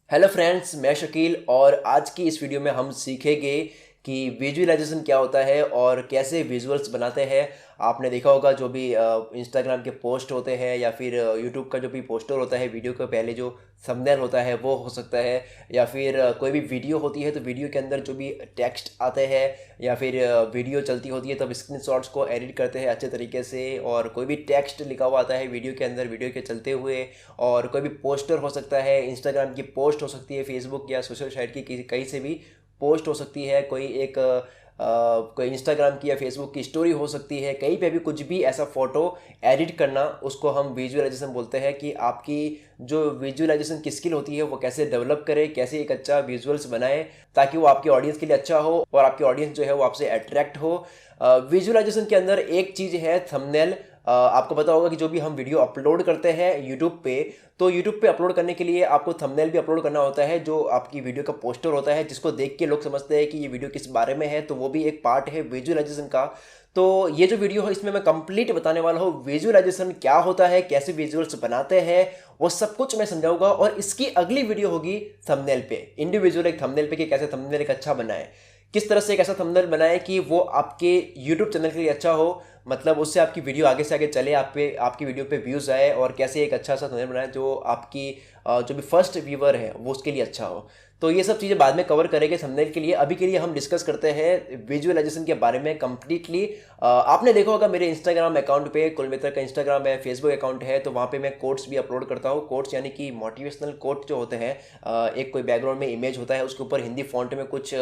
Hello friends, मैं शकील और आज की इस वीडियो में हम सीखेंगे कि विजुअलाइजेशन क्या होता है और कैसे विजुअल्स बनाते हैं। आपने देखा होगा जो भी इंस्टाग्राम के पोस्ट होते हैं या फिर यूट्यूब का जो भी पोस्टर होता है, वीडियो के पहले जो थंबनेल होता है वो हो सकता है, या फिर कोई भी वीडियो होती है तो वीडियो के अंदर जो भी टेक्स्ट आते हैं या फिर वीडियो चलती होती है तब स्क्रीनशॉट्स को एडिट करते हैं अच्छे तरीके से, और कोई भी टेक्स्ट लिखा हुआ आता है वीडियो के अंदर वीडियो के चलते हुए, और कोई भी पोस्टर हो सकता है, इंस्टाग्राम की पोस्ट हो सकती है, फेसबुक या सोशल साइट की कहीं से भी पोस्ट हो सकती है, कोई एक कोई इंस्टाग्राम की या फेसबुक की स्टोरी हो सकती है, कहीं पे भी कुछ भी ऐसा फोटो एडिट करना उसको हम विजुअलाइजेशन बोलते हैं। कि आपकी जो विजुअलाइजेशन की स्किल होती है वो कैसे डेवलप करे, कैसे एक अच्छा विजुअल्स बनाए ताकि वो आपकी ऑडियंस के लिए अच्छा हो और आपकी ऑडियंस जो है वो आपसे अट्रैक्ट हो। विजुअलाइजेशन के अंदर एक चीज़ है थंबनेल। आपको पता होगा कि जो भी हम वीडियो अपलोड करते हैं यूट्यूब पे, तो यूट्यूब पे अपलोड करने के लिए आपको थंबनेल भी अपलोड करना होता है जो आपकी वीडियो का पोस्टर होता है, जिसको देख के लोग समझते हैं कि ये वीडियो किस बारे में है, तो वो भी एक पार्ट है विजुअलाइजेशन का। तो ये जो वीडियो है इसमें मैं कंप्लीट बताने वाला हूँ विजुअलाइजेशन क्या होता है, कैसे विजुअल्स बनाते हैं, वो सब कुछ मैं समझाऊंगा। और इसकी अगली वीडियो होगी थंबनेल पे, इंडिविजुअल एक थंबनेल पे कि कैसे थंबनेल एक अच्छा बनाए, किस तरह से एक ऐसा थंबनेल बनाए कि वो आपके यूट्यूब चैनल के लिए अच्छा हो, मतलब उससे आपकी वीडियो आगे से आगे चले, आपकी वीडियो पे व्यूज़ आए, और कैसे एक अच्छा सा थंबनेल बनाए जो आपकी जो भी फर्स्ट व्यूवर है वो उसके लिए अच्छा हो। तो ये सब चीज़ें बाद में कवर करेंगे थंबनेल के लिए। अभी के लिए हम डिस्कस करते हैं विजुअलाइजेशन के बारे में कंप्लीटली। आपने देखा होगा मेरे इंस्टाग्राम अकाउंट पे, कुल मित्र का इंस्टाग्राम है, फेसबुक अकाउंट है, तो वहाँ पे मैं कोट्स भी अपलोड करता हूँ। कोट्स यानी कि मोटिवेशनल कोट जो होते हैं, एक कोई बैकग्राउंड में इमेज होता है, उसके ऊपर हिंदी फॉन्ट में कुछ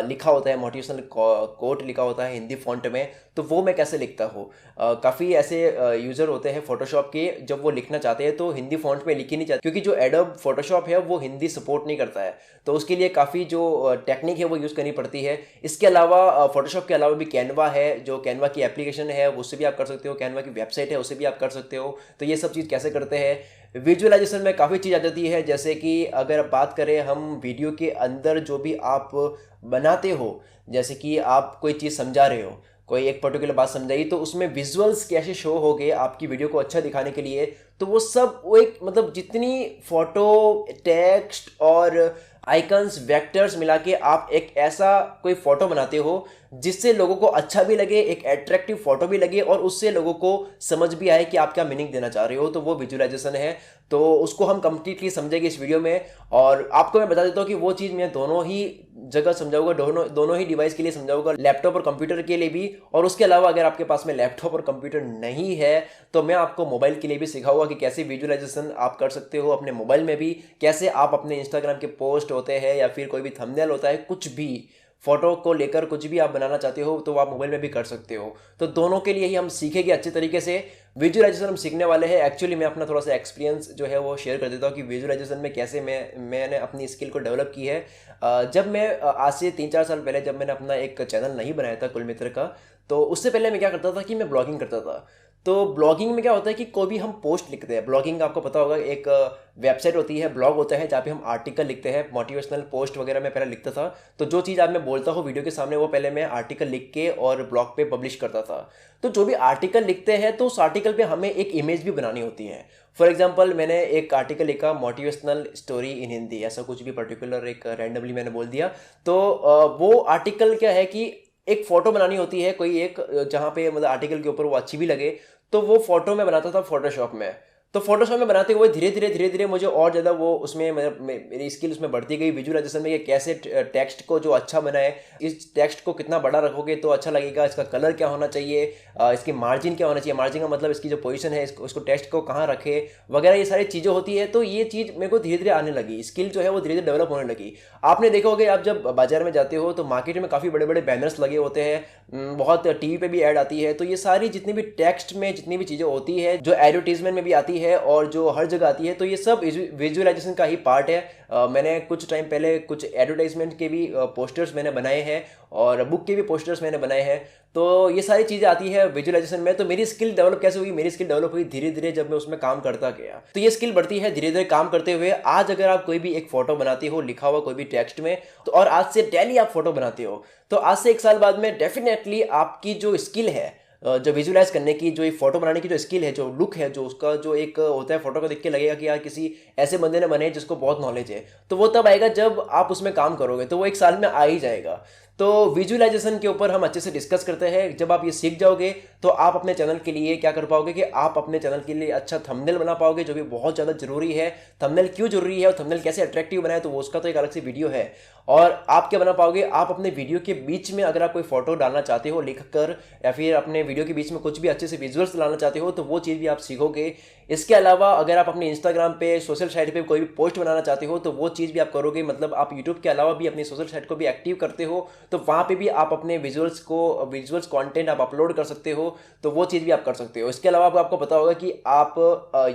लिखा होता है, मोटिवेशनल कोट लिखा होता है हिंदी फॉन्ट में, तो वो मैं कैसे लिखता हूँ। काफ़ी ऐसे यूज़र होते हैं फोटोशॉप के, जब वो लिखना चाहते हैं तो हिंदी फॉन्ट में लिख ही नहीं चाहते, क्योंकि जो एडोब फोटोशॉप है वो हिंदी सपोर्ट नहीं करता है, तो उसके लिए काफ़ी जो टेक्निक है वो यूज़ करनी पड़ती है। इसके अलावा फोटोशॉप के अलावा भी कैनवा है, जो कैनवा की एप्लीकेशन है उससे भी आप कर सकते हो, कैनवा की वेबसाइट है उससे भी आप कर सकते हो। तो ये सब चीज़ कैसे करते हैं विजुअलाइजेशन में, काफ़ी चीज़ आ जाती है। जैसे कि अगर बात करें हम वीडियो के अंदर जो भी आप बनाते हो, जैसे कि आप कोई चीज़ समझा रहे हो, कोई एक पर्टिकुलर बात समझाई, तो उसमें विजुअल्स कैसे शो हो गए आपकी वीडियो को अच्छा दिखाने के लिए, तो वो सब वो एक मतलब जितनी फोटो, टेक्स्ट और आइकन्स, वेक्टर्स मिला के आप एक ऐसा कोई फोटो बनाते हो जिससे लोगों को अच्छा भी लगे, एक अट्रैक्टिव फोटो भी लगे, और उससे लोगों को समझ भी आए कि आप क्या मीनिंग देना चाह रहे हो, तो वो विजुअलाइजेशन है। तो उसको हम कंप्लीटली समझेंगे इस वीडियो में। और आपको मैं बता देता हूँ कि वो चीज़ मैं दोनों ही जगह समझाऊंगा, दोनों ही डिवाइस के लिए समझाऊंगा, लैपटॉप और कंप्यूटर के लिए भी। और उसके अलावा अगर आपके पास में लैपटॉप और कंप्यूटर नहीं है तो मैं आपको मोबाइल के लिए भी सिखाऊंगा कि कैसे विजुअलाइजेशन आप कर सकते हो अपने मोबाइल में भी, कैसे आप अपने इंस्टाग्राम के पोस्ट होते हैं या फिर कोई भी थंबनेल होता है, कुछ भी फोटो को लेकर कुछ भी आप बनाना चाहते हो तो आप मोबाइल में भी कर सकते हो। तो दोनों के लिए ही हम सीखेंगे अच्छे तरीके से। विजुअलाइजेशन हम सीखने वाले हैं। एक्चुअली मैं अपना थोड़ा सा एक्सपीरियंस जो है वो शेयर कर देता हूँ कि विजुअलाइजेशन में कैसे मैंने अपनी स्किल को डेवलप की है। जब मैं आज से 3-4 साल पहले जब मैंने अपना एक चैनल नहीं बनाया था कुल मित्र का, तो उससे पहले मैं क्या करता था कि मैं ब्लॉगिंग करता था। तो ब्लॉगिंग में क्या होता है कि कोई भी हम पोस्ट लिखते हैं, ब्लॉगिंग आपको पता होगा एक वेबसाइट होती है, ब्लॉग होता है जहाँ पे हम आर्टिकल लिखते हैं, मोटिवेशनल पोस्ट वगैरह मैं पहले लिखता था। तो जो चीज़ आज मैं बोलता हूँ वीडियो के सामने वो पहले मैं आर्टिकल लिख के और ब्लॉग पे पब्लिश करता था। तो जो भी आर्टिकल लिखते हैं तो उस आर्टिकल पे हमें एक इमेज भी बनानी होती है। फॉर एग्जाम्पल मैंने एक आर्टिकल लिखा, मोटिवेशनल स्टोरी इन हिंदी, ऐसा कुछ भी पर्टिकुलर एक रैंडमली मैंने बोल दिया। तो वो आर्टिकल क्या है कि एक फोटो बनानी होती है कोई एक, जहाँ पे मतलब आर्टिकल के ऊपर वो अच्छी भी लगे, तो वो फोटो में बनाता था फोटोशॉप में। तो फोटोशॉप में बनाते हुए धीरे धीरे मुझे और ज़्यादा वो उसमें मेरी स्किल उसमें बढ़ती गई विजुअलाइजेशन में, कि कैसे टेक्स्ट को जो अच्छा बनाए, इस टेक्स्ट को कितना बड़ा रखोगे तो अच्छा लगेगा, इसका कलर क्या होना चाहिए, इसकी मार्जिन क्या होना चाहिए, मार्जिन का मतलब इसकी जो पोजीशन है, उसको टेक्स्ट को कहाँ रखे वगैरह, ये सारी चीज़ें होती है। तो ये चीज़ मेरे को धीरे धीरे आने लगी, स्किल जो है वो धीरे धीरे डेवलप होने लगी। आपने देखा होगा आप जब बाजार में जाते हो तो मार्केट में काफ़ी बड़े बड़े बैनर्स लगे होते हैं, बहुत टीवी पे भी ऐड आती है। तो ये सारी जितनी भी टेक्स्ट में जितनी भी चीज़ें होती है जो एडवर्टीजमेंट में भी आती है और जो हर जगह आती है, तो ये सब विजुअलाइजेशन का ही पार्ट है। मैंने कुछ टाइम पहले कुछ एडवर्टाइजमेंट के भी पोस्टर्स मैंने बनाए हैं और बुक के भी पोस्टर्स मैंने बनाए हैं। तो ये सारी चीज़ें आती है विजुअलाइजेशन में। तो मेरी स्किल डेवलप कैसे हुई, मेरी स्किल डेवलप हुई धीरे धीरे जब मैं उसमें काम करता गया, तो ये स्किल बढ़ती है धीरे धीरे काम करते हुए। आज अगर आप कोई भी एक फोटो बनाते हो लिखा हुआ कोई भी टेक्स्ट में, तो और आज से डेली आप फोटो बनाते हो, तो आज से 1 साल बाद में डेफिनेटली आपकी जो स्किल है जो विजुलाइज करने की, जो ये फोटो बनाने की जो स्किल है, जो लुक है, जो उसका जो एक होता है, फोटो को देख के लगेगा कि यार किसी ऐसे बंदे ने बने जिसको बहुत नॉलेज है, तो वो तब आएगा जब आप उसमें काम करोगे, तो वो एक साल में आ ही जाएगा। तो विजुअलाइजेशन के ऊपर हम अच्छे से डिस्कस करते हैं। जब आप ये सीख जाओगे तो आप अपने चैनल के लिए क्या कर पाओगे कि आप अपने चैनल के लिए अच्छा थंबनेल बना पाओगे, जो भी बहुत ज़्यादा जरूरी है। थंबनेल क्यों जरूरी है और थंबनेल कैसे अट्रैक्टिव बनाए, तो वो उसका तो एक अलग से वीडियो है। और आप क्या बना पाओगे, आप अपने वीडियो के बीच में अगर आप कोई फोटो डालना चाहते हो लिख कर, या फिर अपने वीडियो के बीच में कुछ भी अच्छे से विजुअल्स लाना चाहते हो, तो वो चीज़ भी आप सीखोगे। इसके अलावा अगर आप अपने इंस्टाग्राम पे, सोशल साइट पे कोई भी पोस्ट बनाना चाहते हो, तो वो चीज़ भी आप करोगे। मतलब आप यूट्यूब के अलावा भी अपनी सोशल साइट को भी एक्टिव करते हो, तो वहाँ पे भी आप अपने विजुअल्स कंटेंट आप अपलोड कर सकते हो, तो वो चीज़ भी आप कर सकते हो। इसके अलावा आपको पता होगा कि आप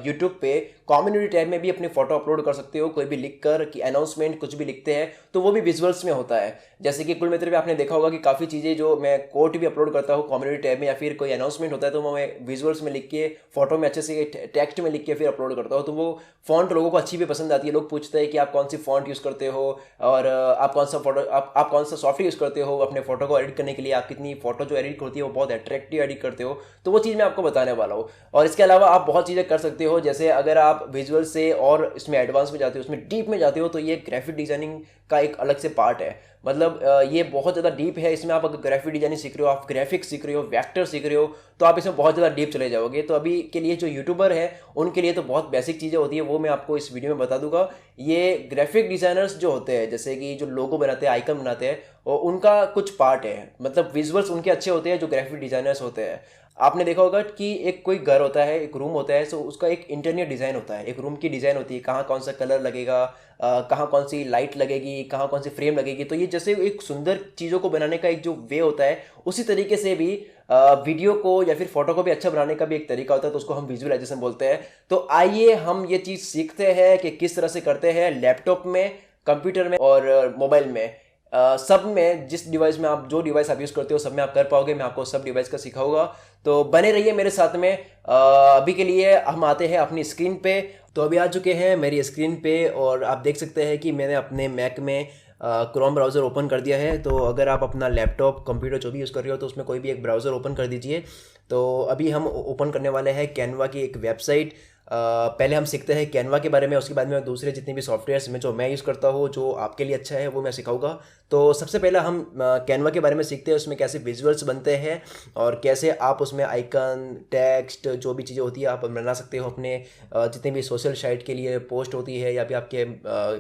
यूट्यूब पे कम्युनिटी टैब में भी अपनी फोटो अपलोड कर सकते हो, कोई भी लिख कर कि अनाउंसमेंट कुछ भी लिखते हैं, तो वो भी विजुअल्स में होता है। जैसे कि कुल मित्र में आपने देखा होगा कि काफ़ी चीज़ें जो मैं कोट भी अपलोड करता हूँ कम्युनिटी टैब में, या फिर कोई अनाउंसमेंट होता है तो मैं विजुअल्स में लिख के, फोटो में अच्छे से टेक्स्ट में लिख के फिर अपलोड करता हूँ। तो वो फॉन्ट लोगों को अच्छी भी पसंद आती है। लोग पूछते हैं कि आप कौन सी फॉन्ट यूज़ करते हो, और आप कौन सा सॉफ्टवेयर यूज़ करते हो अपने फोटो को एडिट करने के लिए, आप कितनी फोटो जो एडिट होती है वो बहुत अट्रैक्टिव एडिट करते हो, तो वो चीज़ मैं आपको बताने वाला हूँ। और इसके अलावा आप बहुत चीज़ें कर सकते हो, जैसे अगर आप विजुअल से और इसमें एडवांस में जाते हो, उसमें डीप में जाते हो, तो ये ग्राफिक डिजाइनिंग का एक अलग से पार्ट है। मतलब ये बहुत ज़्यादा डीप है। इसमें आप अगर ग्राफिक डिजाइनिंग सीख रहे हो, आप ग्राफिक्स सीख रहे हो, वेक्टर सीख रहे हो, तो आप इसमें बहुत ज़्यादा डीप चले जाओगे। तो अभी के लिए जो यूट्यूबर है उनके लिए तो बहुत बेसिक चीज़ें होती है, वो मैं आपको इस वीडियो में बता दूंगा। ये ग्राफिक डिज़ाइनर्स जो होते हैं, जैसे कि जो लोगो बनाते हैं, आइकन बनाते हैं, और उनका कुछ पार्ट है, मतलब विजुअल्स उनके अच्छे होते हैं जो ग्राफिक डिज़ाइनर्स होते हैं। आपने देखा होगा कि एक कोई घर होता है, एक रूम होता है, सो उसका एक इंटीरियर डिज़ाइन होता है, एक रूम की डिज़ाइन होती है, कहाँ कौन सा कलर लगेगा, कहाँ कौन सी लाइट लगेगी, कहाँ कौन सी फ्रेम लगेगी। तो ये जैसे एक सुंदर चीज़ों को बनाने का एक जो वे होता है, उसी तरीके से भी वीडियो को या फिर फोटो को भी अच्छा बनाने का भी एक तरीका होता है, तो उसको हम विजुअलाइजेशन बोलते हैं। तो आइए हम ये चीज़ सीखते हैं कि किस तरह से करते हैं, लैपटॉप में, कंप्यूटर में और मोबाइल में, सब में, जिस डिवाइस में आप, जो डिवाइस आप यूज़ करते हो सब में आप कर पाओगे। मैं आपको सब डिवाइस का सिखाऊंगा, तो बने रहिए मेरे साथ में। अभी के लिए हम आते हैं अपनी स्क्रीन पे। तो अभी आ चुके हैं मेरी स्क्रीन पे, और आप देख सकते हैं कि मैंने अपने मैक में क्रोम ब्राउज़र ओपन कर दिया है। तो अगर आप अपना लैपटॉप, कंप्यूटर जो भी यूज़ कर रहे हो, तो उसमें कोई भी एक ब्राउज़र ओपन कर दीजिए। तो अभी हम ओपन करने वाले हैं कैनवा की एक वेबसाइट। पहले हम सीखते हैं कैनवा के बारे में, उसके बाद में दूसरे जितने भी सॉफ्टवेयर्स में जो मैं यूज़ करता हूँ, जो आपके लिए अच्छा है, वो मैं सिखाऊंगा। तो सबसे पहले हम कैनवा के बारे में सीखते हैं, उसमें कैसे विजुअल्स बनते हैं और कैसे आप उसमें आइकन, टेक्स्ट, जो भी चीज़ें होती है आप बना सकते हो अपने जितने भी सोशल साइट के लिए पोस्ट होती है, या फिर आपके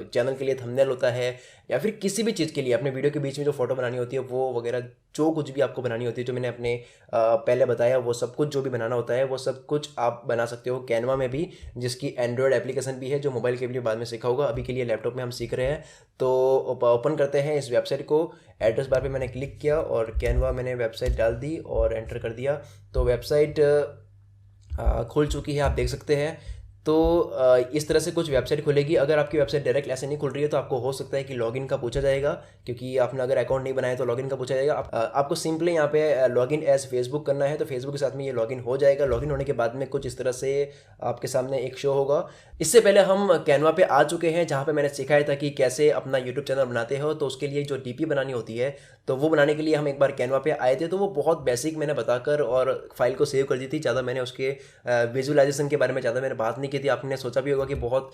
चैनल के लिए थंबनेल होता है, या फिर किसी भी चीज़ के लिए अपने वीडियो के बीच में जो फोटो बनानी होती है वो वगैरह, जो कुछ भी आपको बनानी होती है, जो मैंने अपने पहले बताया, वो सब कुछ जो भी बनाना होता है वो सब कुछ आप बना सकते हो कैनवा में भी, जिसकी एंड्रॉयड एप्लीकेशन भी है, जो मोबाइल के लिए बाद में सीखा होगा। अभी के लिए लैपटॉप में हम सीख रहे हैं। तो ओपन करते हैं इस वेबसाइट को। एड्रेस बार पे मैंने क्लिक किया और कैनवा मैंने वेबसाइट डाल दी और एंटर कर दिया। तो वेबसाइट खुल चुकी है, आप देख सकते हैं। तो इस तरह से कुछ वेबसाइट खुलेगी। अगर आपकी वेबसाइट डायरेक्ट ऐसे नहीं खुल रही है तो आपको हो सकता है कि लॉगिन का पूछा जाएगा, क्योंकि आपने अगर अकाउंट नहीं बनाया तो लॉगिन का पूछा जाएगा। आपको सिंपली यहाँ पे लॉगिन एज फेसबुक करना है, तो फेसबुक के साथ में ये लॉगिन हो जाएगा। लॉगिन होने के बाद में कुछ इस तरह से आपके सामने एक शो होगा। इससे पहले हम कैनवा पे आ चुके हैं, जहाँ पे मैंने सिखाया था कि कैसे अपना यूट्यूब चैनल बनाते हो। तो उसके लिए जो डीपी बनानी होती है, तो वो बनाने के लिए हम एक बार कैनवा पे आए थे। तो वो बहुत बेसिक मैंने बताकर और फाइल को सेव कर दी थी। ज़्यादा मैंने उसके विजुअलाइजेशन के बारे में ज़्यादा मैंने बात नहीं की थी। आपने सोचा भी होगा कि बहुत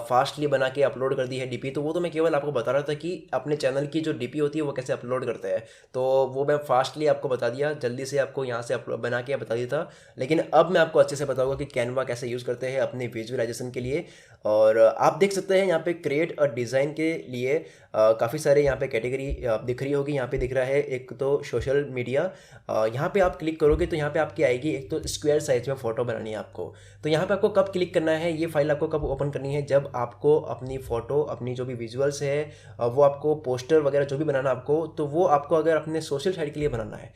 फास्टली बना के अपलोड कर दी है डीपी, तो वो तो मैं केवल आपको बता रहा था कि अपने चैनल की जो डीपी होती है वो कैसे अपलोड करते हैं। तो वो मैं फास्टली आपको बता दिया, जल्दी से आपको यहाँ से बना के बता दिया था। लेकिन अब मैं आपको अच्छे से बताऊंगा कि कैनवा कैसे यूज़ करते हैं अपने विजुअलाइजेशन के लिए। और आप देख सकते हैं यहाँ पे क्रिएट अ डिज़ाइन के लिए काफ़ी सारे यहाँ पे कैटेगरी दिख रही होगी। यहाँ पे दिख रहा है एक तो सोशल मीडिया, यहाँ पे आप क्लिक करोगे तो यहाँ पे आपकी आएगी एक तो स्क्वायर साइज में फ़ोटो बनानी है आपको। तो यहाँ पे आपको कब क्लिक करना है, ये फाइल आपको कब ओपन करनी है, जब आपको अपनी फ़ोटो, अपनी जो भी विजुअल्स है, वो आपको पोस्टर वगैरह जो भी बनाना आपको, तो वो आपको अगर अपने सोशल साइट के लिए बनाना है,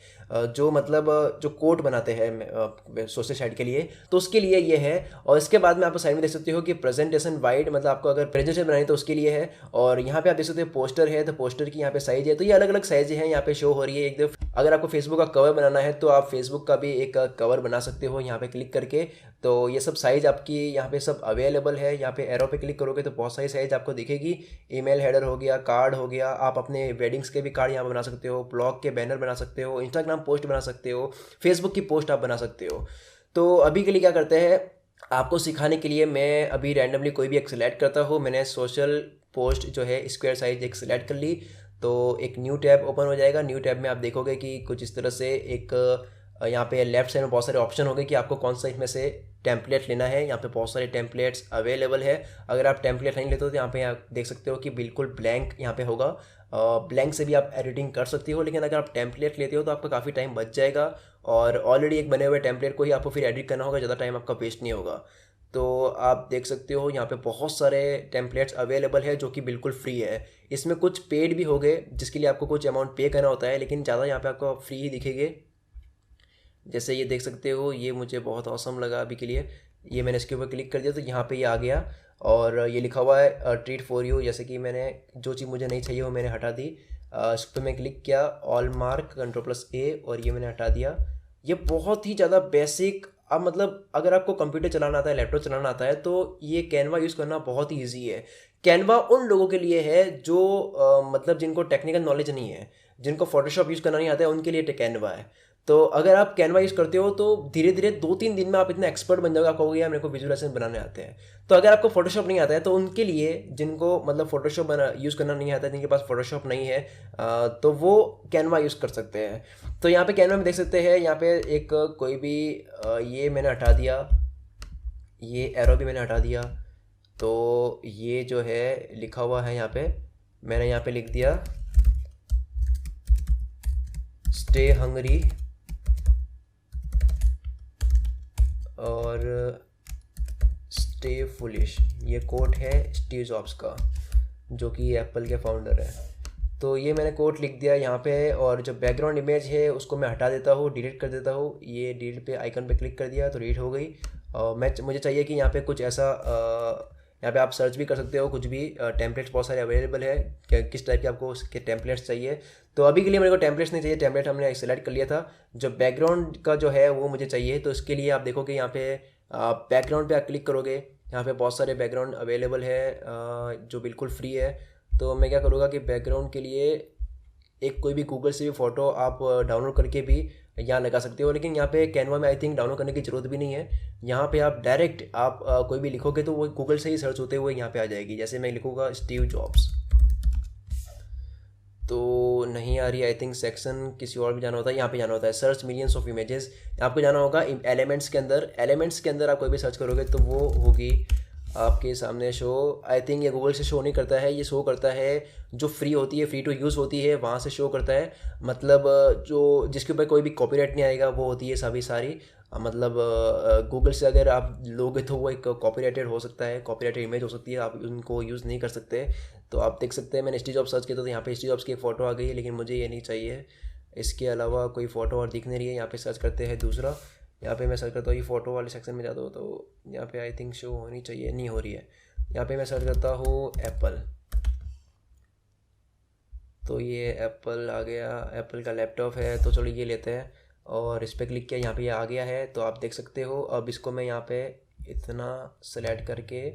जो मतलब जो कोड बनाते हैं सोशल साइट के लिए, तो उसके लिए ये है। और इसके बाद में आप साइड में देख सकते हो कि प्रेजेंटेशन वाइड, मतलब आपको अगर प्रेजेंटेशन बनानी है तो उसके लिए है। और यहाँ पे आप देख सकते हो पोस्टर है, तो पोस्टर की यहाँ पे साइज है। तो ये अलग अलग साइज है यहाँ पे शो हो रही है। एक अगर आपको फेसबुक का कवर बनाना है तो आप फेसबुक का भी एक कवर बना सकते हो यहाँ पे क्लिक करके। तो ये सब साइज़ आपकी यहाँ पे सब अवेलेबल है। यहाँ पे एरो पे क्लिक करोगे तो बहुत सारी साइज़ आपको दिखेगी। ईमेल हेडर हो गया, कार्ड हो गया, आप अपने वेडिंग्स के भी कार्ड यहाँ पे बना सकते हो, ब्लॉग के बैनर बना सकते हो, इंस्टाग्राम पोस्ट बना सकते हो, फेसबुक की पोस्ट आप बना सकते हो। तो अभी के लिए क्या करते हैं, आपको सिखाने के लिए मैं अभी रैंडमली कोई भी एक सिलेक्ट करता हूँ। मैंने सोशल पोस्ट जो है स्क्वायर साइज एक सिलेक्ट कर ली। तो एक न्यू टैब ओपन हो जाएगा। न्यू टैब में आप देखोगे कि कुछ इस तरह से एक यहाँ पे लेफ्ट साइड में बहुत सारे ऑप्शन होंगे कि आपको कौन सा इसमें से टेम्पलेट लेना है। यहाँ पे बहुत सारे टेम्पलेट्स अवेलेबल है। अगर आप टेम्पलेट नहीं लेते हो तो यहाँ पे आप देख सकते हो कि बिल्कुल ब्लैंक यहाँ पे होगा। ब्लैंक से भी आप एडिटिंग कर सकते हो, लेकिन अगर आप टेम्पलेट लेते हो तो आपका काफ़ी टाइम बच जाएगा और ऑलरेडी एक बने हुए टेम्पलेट को ही आपको फिर एडिट करना होगा, ज़्यादा टाइम आपका वेस्ट नहीं होगा। तो आप देख सकते हो यहाँ पे बहुत सारे टेम्पलेट्स अवेलेबल है जो कि बिल्कुल फ्री है। इसमें कुछ पेड भी हो गए जिसके लिए आपको कुछ अमाउंट पे करना होता है, लेकिन ज़्यादा यहाँ पे आपको फ्री ही दिखेंगे। जैसे ये देख सकते हो, ये मुझे बहुत औसम लगा अभी के लिए। ये मैंने इसके ऊपर क्लिक कर दिया तो यहाँ पे ये आ गया और ये लिखा हुआ है ट्रीट फॉर यू। जैसे कि मैंने जो चीज़ मुझे नहीं चाहिए वो मैंने हटा दी। इस पर मैं क्लिक किया, ऑल मार्क Ctrl+A और ये मैंने हटा दिया। ये बहुत ही ज़्यादा बेसिक, अब मतलब अगर आपको कंप्यूटर चलाना आता है, लैपटॉप चलाना आता है तो ये कैनवा यूज़ करना बहुत ही ईजी है। कैनवा उन लोगों के लिए है जो मतलब जिनको टेक्निकल नॉलेज नहीं है, जिनको फोटोशॉप यूज़ करना नहीं आता है, उनके लिए कैनवा है। तो अगर आप कैनवा यूज़ करते हो तो धीरे धीरे 2-3 दिन में आप इतना एक्सपर्ट बन जाओगे, आप कहोगे यार मेरे को विजुअलाइजेशन बनाने आते हैं। तो अगर आपको फोटोशॉप नहीं आता है तो उनके लिए, जिनको मतलब फोटोशॉप यूज़ करना नहीं आता है, जिनके पास फोटोशॉप नहीं है, तो वो कैनवा यूज़ कर सकते हैं। तो यहाँ पे कैनवा में देख सकते हैं, यहाँ पे एक कोई भी ये मैंने हटा दिया, ये एरो भी मैंने हटा दिया। तो ये जो है लिखा हुआ है यहाँ पे, मैंने यहाँ पे लिख दिया स्टे हंगरी और स्टे फुलिश। ये कोट है स्टीव जॉब्स का, जो कि एप्पल के फाउंडर है। तो ये मैंने कोट लिख दिया यहाँ पे और जो बैकग्राउंड इमेज है उसको मैं हटा देता हूँ, डिलीट कर देता हूँ। ये डिलीट पे आइकन पे क्लिक कर दिया तो डिलीट हो गई। और मुझे चाहिए कि यहाँ पे कुछ ऐसा, यहाँ पे आप सर्च भी कर सकते हो कुछ भी। टेम्पलेट्स बहुत सारे अवेलेबल है कि किस टाइप के आपको उसके टेम्पलेट्स चाहिए। तो अभी के लिए मेरे को टेम्पलेट्स नहीं चाहिए, टेम्पलेट हमने सेलेक्ट कर लिया था। जो बैकग्राउंड का जो है वो मुझे चाहिए, तो इसके लिए आप देखोगे यहाँ पे बैकग्राउंड पे आप क्लिक करोगे, यहाँ पे बहुत सारे बैकग्राउंड अवेलेबल है जो बिल्कुल फ्री है। तो मैं क्या करूँगा कि बैकग्राउंड के लिए एक कोई भी गूगल से भी फ़ोटो आप डाउनलोड करके भी यहाँ लगा सकते हो, लेकिन यहाँ पे कैनवा में आई थिंक डाउनलोड करने की ज़रूरत भी नहीं है। यहाँ पे आप डायरेक्ट आप कोई भी लिखोगे तो वो गूगल से ही सर्च होते हुए यहाँ पे आ जाएगी। जैसे मैं लिखूँगा स्टीव जॉब्स, तो नहीं आ रही आई थिंक। सेक्शन किसी और भी जाना होता है, यहाँ पे जाना होता है सर्च मिलियंस ऑफ इमेजेस। आपको जाना होगा एलिमेंट्स के अंदर। एलिमेंट्स के अंदर आप कोई भी सर्च करोगे तो वो होगी आपके सामने शो। आई थिंक ये गूगल से शो नहीं करता है, ये शो करता है जो फ्री होती है, फ्री टू यूज़ होती है, वहाँ से शो करता है। मतलब जो जिसके ऊपर कोई भी कॉपीराइट नहीं आएगा वो होती है सभी सारी। मतलब गूगल से अगर आप लोगे तो वो एक कॉपीराइटेड हो सकता है, कॉपीराइटेड इमेज हो सकती है, आप उनको यूज़ नहीं कर सकते। तो आप देख सकते हैं मैंने स्टीव जॉब्स सर्च किया तो यहाँ पे स्टीव जॉब्स की एक फ़ोटो आ गई है, लेकिन मुझे ये नहीं चाहिए। इसके अलावा कोई फ़ोटो और दिख नहीं रही है। यहाँ पे सर्च करते हैं दूसरा। यहाँ पे मैं सर्च करता हूँ, ये फ़ोटो वाले सेक्शन में जाता हूँ तो यहाँ पे आई थिंक शो होनी चाहिए, नहीं हो रही है। यहाँ पे मैं सर्च करता हूँ एप्पल, तो ये एप्पल आ गया, एप्पल का लैपटॉप है। तो चलो ये लेते हैं और इस पर क्लिक किया, यहाँ पे ये आ गया है। तो आप देख सकते हो, अब इसको मैं यहाँ पे इतना सेलेक्ट करके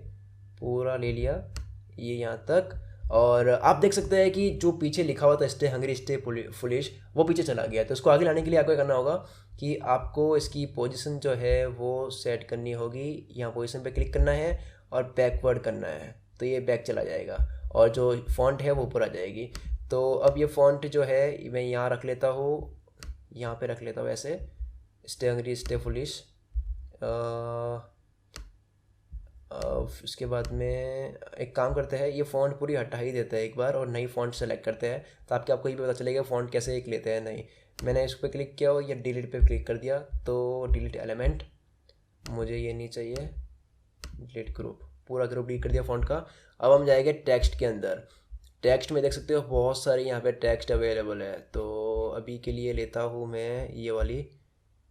पूरा ले लिया ये यहाँ तक। और आप देख सकते हैं कि जो पीछे लिखा हुआ था स्टे हंग्री स्टे फुलिश, वो पीछे चला गया। तो इसको आगे लाने के लिए आपको करना होगा कि आपको इसकी पोजीशन जो है वो सेट करनी होगी। यहाँ पोजीशन पे क्लिक करना है और बैकवर्ड करना है, तो ये बैक चला जाएगा और जो फॉन्ट है वो ऊपर आ जाएगी। तो अब ये फॉन्ट जो है मैं यहाँ रख लेता हूँ, यहाँ पे रख लेता हूँ ऐसे, स्टे हंग्री स्टे फुलिश। उसके बाद में एक काम करते हैं, ये फ़ॉन्ट पूरी हटा ही देते हैं एक बार और नई फ़ॉन्ट सेलेक्ट करते हैं ताकि आपको ये भी पता चलेगा फ़ॉन्ट कैसे एक लेते हैं। नहीं, मैंने इस पर क्लिक किया और ये डिलीट पे क्लिक कर दिया, तो डिलीट एलिमेंट, मुझे ये नहीं चाहिए। डिलीट ग्रुप, पूरा ग्रुप डिलीट कर दिया फ़ॉन्ट का। अब हम जाएंगे टेक्स्ट के अंदर। टेक्स्ट में देख सकते हो बहुत सारी यहाँ पे टेक्स्ट अवेलेबल है। तो अभी के लिए लेता हूँ मैं ये वाली,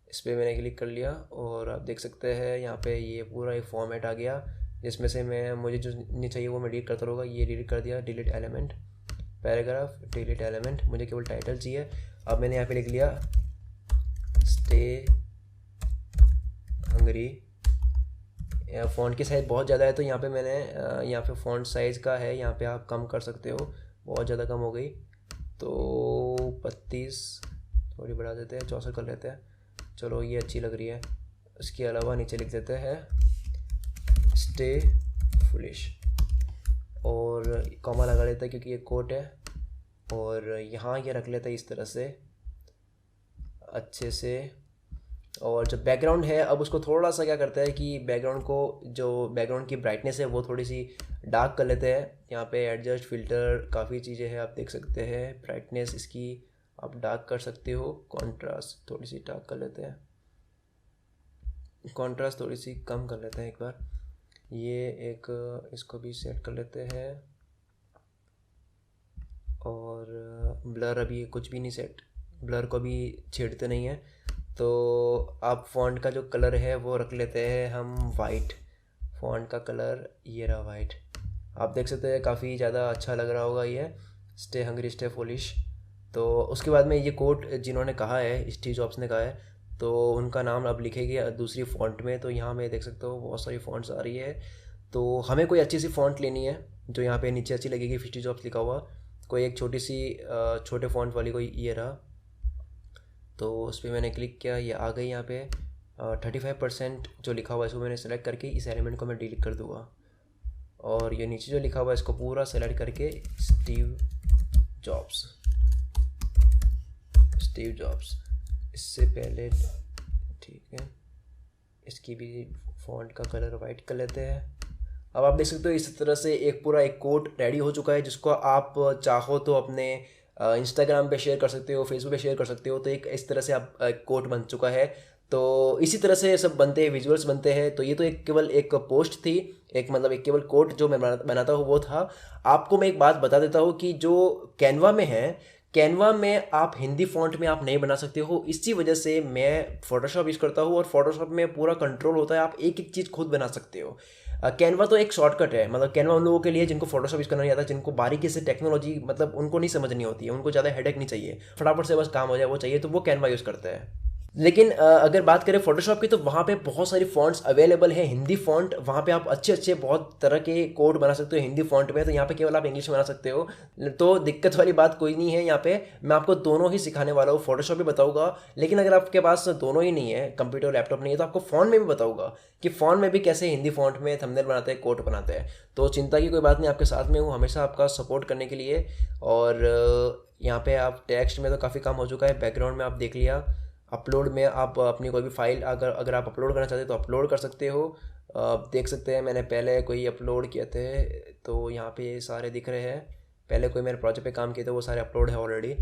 इस पर मैंने क्लिक कर लिया और आप देख सकते हैं यहाँ पे ये पूरा एक फॉर्मेट आ गया जिसमें से मुझे जो नहीं चाहिए वो मैं डिलीट करता रहूँगा। ये डिलीट कर दिया, delete element. Paragraph, delete element, मुझे केवल टाइटल चाहिए। अब मैंने यहाँ पे लिख लिया स्टे हंगरी। फ़ॉन्ट की साइज़ बहुत ज़्यादा है तो यहाँ पे मैंने यहाँ पे फ़ॉन्ट साइज़ का है, यहाँ पे आप कम कर सकते हो, बहुत ज़्यादा कम हो गई तो 32, थोड़ी बढ़ा देते हैं, 64 कर लेते हैं। चलो ये अच्छी लग रही है। इसके अलावा नीचे लिख देते हैं स्टे फुलिश और कॉमा लगा लेते हैं क्योंकि ये कोट है, और यहाँ ये रख लेते हैं इस तरह से अच्छे से। और जो बैकग्राउंड है अब उसको थोड़ा सा क्या करता है कि बैकग्राउंड को, जो बैकग्राउंड की ब्राइटनेस है वो थोड़ी सी डार्क कर लेते हैं। यहाँ पे एडजस्ट फिल्टर काफ़ी चीज़ें हैं, आप देख सकते हैं। ब्राइटनेस इसकी आप डार्क कर सकते हो, कॉन्ट्रास्ट थोड़ी सी डार्क कर लेते हैं, कॉन्ट्रास्ट थोड़ी सी कम कर लेते हैं एक बार। ये एक इसको भी सेट कर लेते हैं, और ब्लर अभी कुछ भी नहीं सेट, ब्लर को भी छेड़ते नहीं है। तो आप फ़ॉन्ट का जो कलर है वो रख लेते हैं हम वाइट। फ़ॉन्ट का कलर ये रहा वाइट, आप देख सकते हैं काफ़ी ज़्यादा अच्छा लग रहा होगा ये स्टे हंग्री स्टे फुलिश। तो उसके बाद में ये कोट जिन्होंने कहा है, स्टीव जॉब्स ने कहा है, तो उनका नाम अब लिखेंगे दूसरी फ़ॉन्ट में। तो यहाँ मैं देख सकता हूँ बहुत सारी फ़ॉन्ट्स आ रही है, तो हमें कोई अच्छी सी फ़ॉन्ट लेनी है जो यहाँ पे नीचे अच्छी लगेगी, स्टीव जॉब्स लिखा हुआ। कोई एक छोटी सी छोटे फ़ॉन्ट वाली कोई ये रहा, तो उस पर मैंने क्लिक किया, ये आ गई यहाँ पे 35% जो लिखा हुआ है इसको मैंने सेलेक्ट करके इस एलिमेंट को मैं डिलीट कर दूँगा। और ये नीचे जो लिखा हुआ है इसको पूरा सेलेक्ट करके स्टीव जॉब्स, स्टीव जॉब्स इससे पहले, ठीक है, इसकी भी फ़ॉन्ट का कलर वाइट कर लेते हैं। अब आप देख सकते हो इस तरह से एक पूरा एक कोड रेडी हो चुका है, जिसको आप चाहो तो अपने इंस्टाग्राम पे शेयर कर सकते हो, फेसबुक पे शेयर कर सकते हो। तो एक इस तरह से आप कोड बन चुका है। तो इसी तरह से सब बनते हैं, विजुअल्स बनते हैं। तो ये तो एक केवल एक पोस्ट थी, एक मतलब एक केवल कोड जो मैं बनाता हूँ वो था। आपको मैं एक बात बता देता हूँ कि जो कैनवा में है, कैनवा में आप हिंदी फ़ॉन्ट में आप नहीं बना सकते हो। इसी वजह से मैं फ़ोटोशॉप यूज़ करता हूँ, और फ़ोटोशॉप में पूरा कंट्रोल होता है, आप एक एक चीज़ खुद बना सकते हो। कैनवा तो एक शॉर्टकट है, मतलब कैनवा उन लोगों के लिए जिनको फोटोशॉप यूज़ करना नहीं आता, जिनको बारीकी से टेक्नोलॉजी मतलब उनको नहीं समझनी होती है, उनको ज़्यादा हेडेक नहीं चाहिए, फटाफट से बस काम हो जाए वो चाहिए, तो वो कैनवा यूज़ करते हैं। लेकिन अगर बात करें फोटोशॉप की, तो वहाँ पे बहुत सारी फ़ॉन्ट्स अवेलेबल है, हिंदी फ़ॉन्ट। वहाँ पे आप अच्छे अच्छे बहुत तरह के कोड बना सकते हो हिंदी फ़ॉन्ट में। तो यहाँ पे केवल आप इंग्लिश में बना सकते हो, तो दिक्कत वाली बात कोई नहीं है। यहाँ पे मैं आपको दोनों ही सिखाने वाला हूँ, फोटोशॉप भी बताऊँगा, लेकिन अगर आपके पास दोनों ही नहीं है, कंप्यूटर लैपटॉप नहीं है, तो आपको फ़ॉन्ट में भी बताऊँगा कि फ़ॉन्ट में भी कैसे हिंदी फ़ॉन्ट में थंबनेल बनाते हैं, कोड बनाते हैं। तो चिंता की कोई बात नहीं, आपके साथ में हूँ हमेशा आपका सपोर्ट करने के लिए। और यहाँ पे आप टेक्स्ट में तो काफ़ी काम हो चुका है, बैकग्राउंड में आप देख लिया, अपलोड में आप अपनी कोई भी फाइल अगर आप अपलोड करना चाहते हो तो अपलोड कर सकते हो। आप देख सकते हैं मैंने पहले कोई अपलोड किए थे, तो यहाँ पे ये सारे दिख रहे हैं। पहले कोई मेरे प्रोजेक्ट पे काम किए थे वो सारे अपलोड है ऑलरेडी।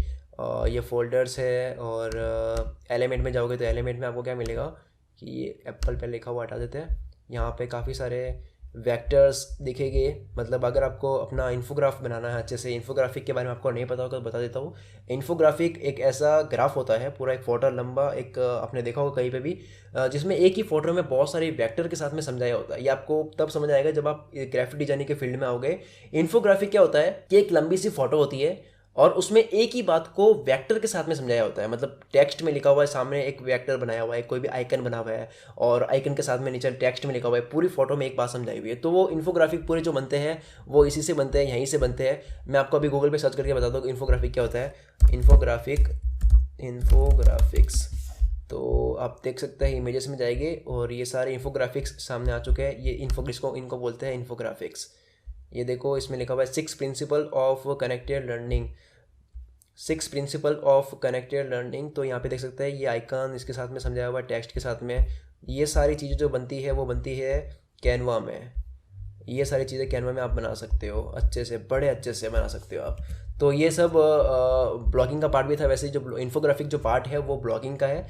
ये फोल्डर्स है, और एलिमेंट में जाओगे तो एलिमेंट में आपको क्या मिलेगा कि ये एप्पल पे लिखा हुआ हटा देते हैं। यहाँ पे काफ़ी सारे वेक्टर्स दिखेंगे, मतलब अगर आपको अपना इन्फोग्राफ बनाना है अच्छे से, इन्फोग्राफिक के बारे में आपको नहीं पता होगा तो बता देता हूँ। इन्फोग्राफिक एक ऐसा ग्राफ होता है, पूरा एक फोटो लंबा, एक आपने देखा होगा कहीं पे भी, जिसमें एक ही फोटो में बहुत सारे वेक्टर के साथ में समझाया होता है। ये आपको तब समझ आएगा जब आप ग्राफिक डिजाइनिंग के फील्ड में आओगे। इन्फोग्राफिक क्या होता है कि एक लंबी सी फोटो होती है और उसमें एक ही बात को वेक्टर के साथ में समझाया होता है, मतलब टेक्स्ट में लिखा हुआ है, सामने एक वेक्टर बनाया हुआ है, कोई भी आइकन बना हुआ है, और आइकन के साथ में नीचे टेक्स्ट में लिखा हुआ है, पूरी फोटो में एक बात समझाई हुई है। तो वो इन्फोग्राफिक पूरे जो बनते हैं वो इसी से बनते हैं, यहीं से बनते हैं। मैं आपको अभी गूगल पे सर्च करके बता दूँ कि इन्फोग्राफिक क्या होता है। इन्फोग्राफिक्स, तो आप देख सकते हैं इमेजेस में जाएंगे और ये सारे इन्फोग्राफिक्स सामने आ चुके हैं। ये इनको बोलते हैं इन्फोग्राफिक्स। ये देखो इसमें लिखा हुआ है 6 principle of connected learning, 6 principle of connected learning. तो यहाँ पे देख सकते हैं ये आइकन इसके साथ में समझाया हुआ है, टेक्स्ट के साथ में। ये सारी चीज़ें जो बनती है वो बनती है कैनवा में। ये सारी चीज़ें कैनवा में आप बना सकते हो अच्छे से, बड़े अच्छे से बना सकते हो आप। तो ये सब ब्लॉगिंग का पार्ट भी था। वैसे जो इन्फोग्राफिक जो पार्ट है वो ब्लॉगिंग का है।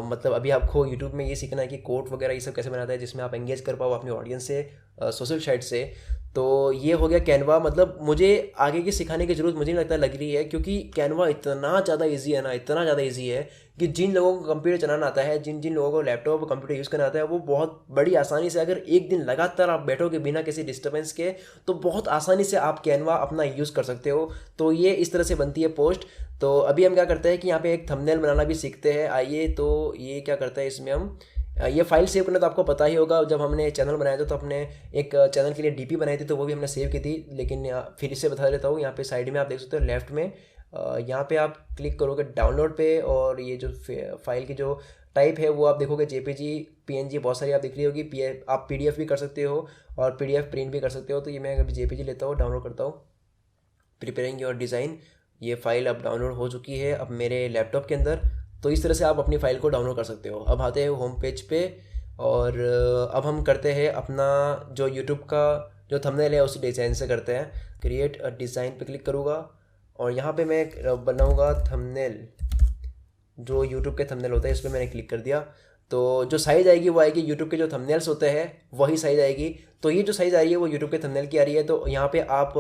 मतलब अभी आपको यूट्यूब में ये सीखना है कि कोट वगैरह ये सब कैसे बनाता है, जिसमें आप एंगेज कर पाओ अपनी ऑडियंस से, सोशल साइट से। तो ये हो गया कैनवा। मतलब मुझे आगे की सिखाने की ज़रूरत मुझे नहीं लगता लग रही है, क्योंकि कैनवा इतना ज़्यादा इजी है ना, इतना ज़्यादा इजी है कि जिन लोगों को कंप्यूटर चलाना आता है, जिन जिन लोगों को लैपटॉप और कंप्यूटर यूज़ करना आता है, वो बहुत बड़ी आसानी से, अगर एक दिन लगातार आप बैठोगे बिना किसी डिस्टर्बेंस के, तो बहुत आसानी से आप कैनवा अपना यूज़ कर सकते हो। तो ये इस तरह से बनती है पोस्ट। तो अभी हम क्या करते हैं कि यहाँ पे एक थंबनेल बनाना भी सीखते हैं। आइए, तो ये क्या करते हैं, इसमें हम ये फाइल सेव करना तो आपको पता ही होगा। जब हमने चैनल बनाया था तो अपने एक चैनल के लिए डीपी बनाई थी, तो वो भी हमने सेव की थी। लेकिन फिर से बता देता हूँ, यहाँ पे साइड में आप देख सकते हो लेफ्ट में, यहाँ पे आप क्लिक करोगे डाउनलोड पे, और ये जो फाइल की जो टाइप है वो आप देखोगे जेपीजी, पीएनजी, बहुत सारी आप दिख रही होगी। आप पीडीएफ भी कर सकते हो और पीडीएफ प्रिंट भी कर सकते हो। तो ये मैं अभी जेपीजी लेता हूँ, डाउनलोड करता हूँ। प्रिपेयरिंग योर डिज़ाइन, ये फ़ाइल अब डाउनलोड हो चुकी है अब मेरे लैपटॉप के अंदर। तो इस तरह से आप अपनी फ़ाइल को डाउनलोड कर सकते हो। अब आते हैं होम पेज पे, और अब हम करते हैं अपना जो यूट्यूब का जो थंबनेल है उसी डिज़ाइन से करते हैं। क्रिएट अ डिज़ाइन पे क्लिक करूँगा, और यहाँ पे मैं बनाऊँगा थंबनेल, जो यूट्यूब के थंबनेल होते हैं इस पर मैंने क्लिक कर दिया। तो जो साइज़ आएगी वो आएगी यूट्यूब के जो थंबनेल्स होते हैं वही साइज़ आएगी। तो ये जो साइज़ आ रही है वो यूट्यूब के थंबनेल की आ रही है। तो यहाँ पे आप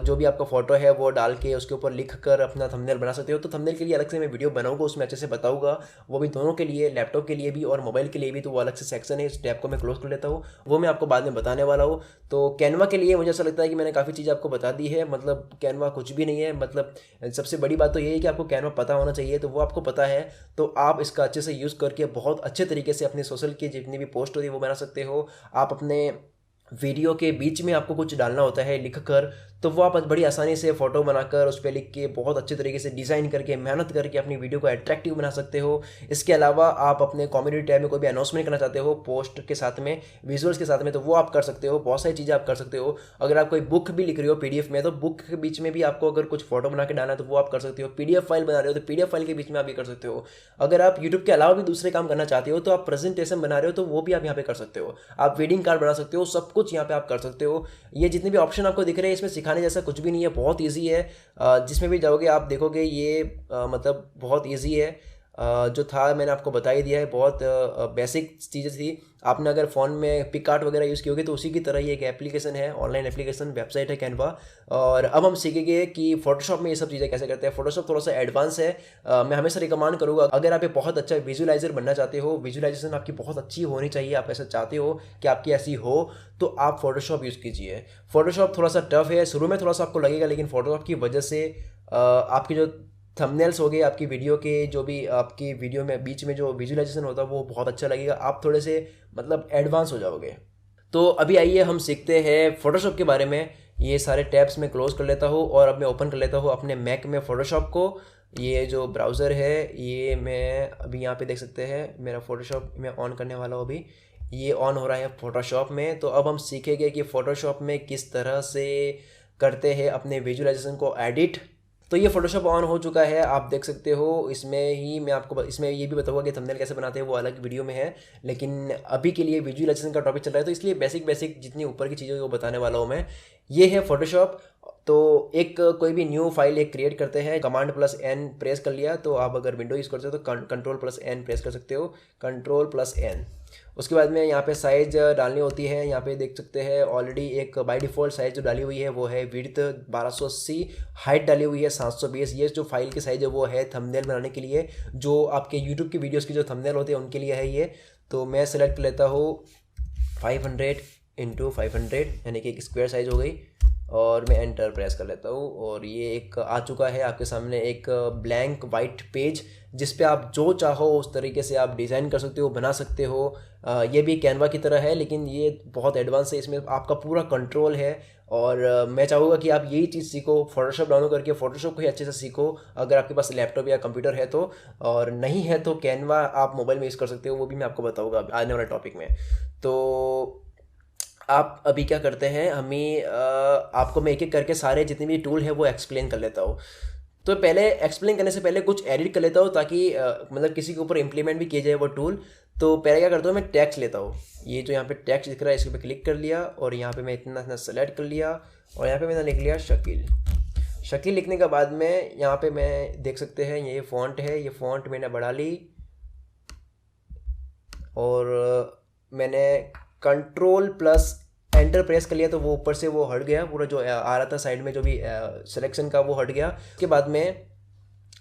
जो भी आपका फ़ोटो है वो डाल के उसके ऊपर लिख कर अपना थंबनेल बना सकते हो। तो थंबनेल के लिए अलग से मैं वीडियो बनाऊंगा, उसमें अच्छे से बताऊंगा, वो भी दोनों के लिए, लैपटॉप के लिए भी और मोबाइल के लिए भी। तो वो अलग से सेक्शन है, इस टैब को मैं क्लोज कर लेता हूँ, वो मैं आपको बाद में बताने वाला हूँ। तो कैनवा के लिए मुझे ऐसा लगता है कि मैंने काफ़ी चीज़ आपको बता दी है। मतलब कैनवा कुछ भी नहीं है। मतलब सबसे बड़ी बात तो ये है कि आपको कैनवा पता होना चाहिए, तो वो आपको पता है। तो आप इसका अच्छे से यूज़ करके बहुत अच्छे तरीके से अपने सोशल की जितनी भी पोस्ट होती है वो बना सकते हो। आप अपने वीडियो के बीच में आपको कुछ डालना होता है लिख कर, तो वो आप बड़ी आसानी से फ़ोटो बनाकर उस पर लिख के बहुत अच्छे तरीके से डिज़ाइन करके मेहनत करके अपनी वीडियो को अट्रैक्टिव बना सकते हो। इसके अलावा आप अपने कम्युनिटी टैब में कोई भी अनाउंसमेंट करना चाहते हो पोस्ट के साथ में, विजुअल्स के साथ में, तो वो आप कर सकते हो। बहुत सारी चीज़ें आप कर सकते हो। अगर आप कोई बुक भी लिख रहे हो पीडीएफ में, तो बुक के बीच में भी आपको अगर कुछ फोटो बना के डालना है तो वो आप कर सकते हो। पीडीएफ फाइल बना रहे हो तो पीडीएफ फाइल के बीच में आप ये कर सकते हो। अगर आप यूट्यूब के अलावा भी दूसरे काम करना चाहते हो, तो आप प्रेजेंटेशन बना रहे हो तो वो भी आप यहाँ पे कर सकते हो। आप वेडिंग कार्ड बना सकते हो, सब कुछ यहाँ पे आप कर सकते हो। ये जितने भी ऑप्शन आपको दिख रहे हैं इसमें सिखाने जैसा कुछ भी नहीं है, बहुत इजी है। जिसमें भी जाओगे आप देखोगे ये मतलब बहुत इजी है। जो था मैंने आपको बता ही दिया है, बहुत बेसिक चीज़ें थी। आपने अगर फ़ोन में पिकआर्ट वगैरह यूज़ की होगी तो उसी की तरह ही एक एप्लीकेशन है, ऑनलाइन एप्लीकेशन, वेबसाइट है कैनवा। और अब हम सीखेंगे कि फोटोशॉप में ये सब चीज़ें कैसे करते हैं। फोटोशॉप थोड़ा सा एडवांस है। मैं हमेशा रिकमेंड करूँगा, अगर आप एक बहुत अच्छा विजुअलाइजर बनना चाहते हो, विजुअलाइजेशन आपकी बहुत अच्छी होनी चाहिए, आप ऐसा चाहते हो कि आपकी ऐसी हो, तो आप फोटोशॉप यूज़ कीजिए। फोटोशॉप थोड़ा सा टफ है, शुरू में थोड़ा सा आपको लगेगा, लेकिन फोटोशॉप की वजह से आपकी जो थंबनेल्स हो गए, आपकी वीडियो के जो भी आपकी वीडियो में बीच में जो विजुअलाइजेशन होता है वो बहुत अच्छा लगेगा। आप थोड़े से मतलब एडवांस हो जाओगे। तो अभी आइए हम सीखते हैं फोटोशॉप के बारे में। ये सारे टैब्स मैं क्लोज कर लेता हूँ और अब मैं ओपन कर लेता हूँ अपने मैक में फ़ोटोशॉप को। ये जो ब्राउज़र है ये मैं अभी यहाँ पे देख सकते हैं, मेरा फ़ोटोशॉप मैं ऑन करने वाला हूँ अभी। ये ऑन हो रहा है फ़ोटोशॉप में। तो अब हम सीखेंगे कि फ़ोटोशॉप में किस तरह से करते हैं अपने विजुअलाइजेशन को एडिट। तो ये फोटोशॉप ऑन हो चुका है, आप देख सकते हो। इसमें ही मैं आपको इसमें ये भी बताऊंगा कि थंबनेल कैसे बनाते हैं, वो अलग वीडियो में है। लेकिन अभी के लिए विजुअलाइजेशन का टॉपिक चल रहा है, तो इसलिए बेसिक बेसिक जितनी ऊपर की चीज़ें वो बताने वाला हूँ मैं। ये है फोटोशॉप। तो एक कोई भी न्यू फाइल एक क्रिएट करते हैं, कमांड प्लस एन प्रेस कर लिया। तो आप अगर विंडो यूज़ करते हो तो कंट्रोल प्लस एन प्रेस कर सकते हो, कंट्रोल प्लस एन। उसके बाद में यहाँ पे साइज डालनी होती है। यहाँ पे देख सकते हैं ऑलरेडी एक बाय डिफ़ॉल्ट साइज जो डाली हुई है वो है विड्थ 1280, हाइट डाली हुई है 720। ये जो फाइल की साइज़ है वो है थंबनेल बनाने के लिए, जो आपके यूट्यूब की वीडियोस की जो थंबनेल होते हैं उनके लिए है ये। तो मैं सेलेक्ट कर लेता हूँ 500x500, यानी कि एक स्क्वायर साइज़ हो गई, और मैं एंटर प्रेस कर लेता हूँ। और ये एक आ चुका है आपके सामने एक ब्लैंक वाइट पेज, जिस पे आप जो चाहो उस तरीके से आप डिज़ाइन कर सकते हो, बना सकते हो। ये भी कैनवा की तरह है, लेकिन ये बहुत एडवांस है, इसमें आपका पूरा कंट्रोल है। और मैं चाहूँगा कि आप यही चीज़ सीखो, फोटोशॉप डाउनलोड करके फ़ोटोशॉप को ही अच्छे से सीखो, अगर आपके पास लैपटॉप या कंप्यूटर है तो। और नहीं है तो कैनवा आप मोबाइल में यूज़ कर सकते हो, वो भी मैं आपको बताऊँगा आने वाले टॉपिक में। तो आप अभी क्या करते हैं, हमें आपको मैं एक एक करके सारे जितने भी टूल हैं वो एक्सप्लेन कर लेता हूँ। तो पहले एक्सप्लेन करने से पहले कुछ एडिट कर लेता हूँ, ताकि मतलब किसी के ऊपर इम्प्लीमेंट भी किया जाए वो टूल। तो पहले क्या करता हूँ, मैं टेक्स्ट लेता हूँ। ये जो यहाँ पे टेक्स्ट दिख रहा है इसके पे क्लिक कर लिया, और यहाँ पे मैं इतना इतना सेलेक्ट कर लिया, और यहाँ पे मैंने लिख लिया शकील। शकील लिखने के बाद में यहाँ पे मैं देख सकते हैं ये फ़ॉन्ट है, ये फ़ॉन्ट मैंने बढ़ा ली, और मैंने कंट्रोल प्लस एंटर प्रेस कर लिया तो वो ऊपर से वो हट गया, पूरा जो आ रहा था साइड में जो भी सिलेक्शन का वो हट गया। उसके बाद में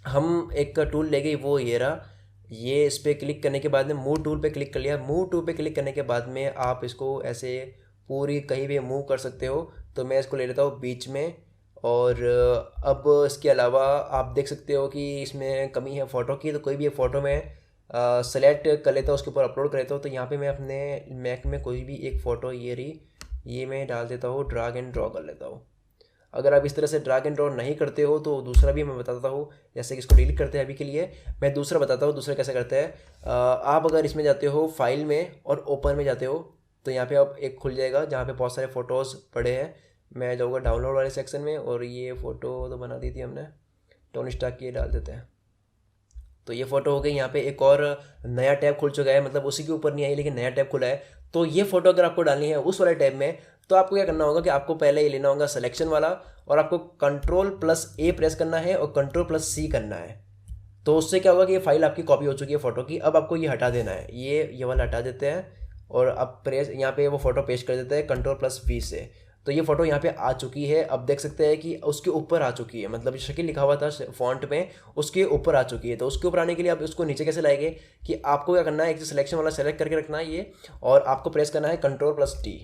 हम एक टूल ले गई, वो ये रहा। ये इस पर क्लिक करने के बाद में मूव टूल पे क्लिक कर लिया। मूव टूल पे क्लिक करने के बाद में आप इसको ऐसे पूरी कहीं भी मूव कर सकते हो। तो मैं इसको ले लेता हूँ बीच में। और अब इसके अलावा आप देख सकते हो कि इसमें कमी है फ़ोटो की, तो कोई भी एक फ़ोटो में सेलेक्ट कर लेता हूँ, उसके ऊपर अपलोड कर लेता हूँ। तो यहाँ पे मैं अपने मैक में कोई भी एक फ़ोटो ये रही, ये मैं डाल देता हूँ, ड्रैग एंड ड्रॉ कर लेता हूँ। अगर आप इस तरह से ड्रैग एंड ड्रॉ नहीं करते हो तो दूसरा भी मैं बताता हूँ, जैसे कि इसको डिलीट करते हैं अभी के लिए। मैं दूसरा बताता हूँ दूसरा कैसे करते हैं। आप अगर इसमें जाते हो फाइल में और ओपन में जाते हो, तो यहाँ पे आप एक खुल जाएगा जहाँ पे बहुत सारे फ़ोटोज़ पड़े हैं। मैं जाऊँगा डाउनलोड वाले सेक्शन में, और ये फ़ोटो तो बना दी थी हमने, टोनी स्टार्क की डाल देते हैं। तो ये फ़ोटो हो गई। यहाँ पे एक और नया टैब खुल चुका है, मतलब उसी के ऊपर नहीं आई लेकिन नया टैब खुला है। तो ये फ़ोटो अगर आपको डालनी है उस वाले टैब में, तो आपको क्या करना होगा कि आपको पहले ये लेना होगा सिलेक्शन वाला, और आपको Ctrl+A प्रेस करना है और Ctrl+C करना है। तो उससे क्या होगा कि ये फाइल आपकी कॉपी हो चुकी है फ़ोटो की। अब आपको ये हटा देना है, ये वाला हटा देते हैं, और अब प्रेस यहाँ पे वो फ़ोटो पेस्ट कर देते हैं Ctrl+V से। तो ये फ़ोटो यहाँ पे आ चुकी है। अब देख सकते हैं कि उसके ऊपर आ चुकी है, मतलब शकील लिखा हुआ था फ़ॉन्ट में, उसके ऊपर आ चुकी है। तो उसके ऊपर आने के लिए आप उसको नीचे कैसे लाएंगे कि आपको क्या करना है, एक सिलेक्शन वाला सेलेक्ट करके रखना है ये, और आपको प्रेस करना है Ctrl+T।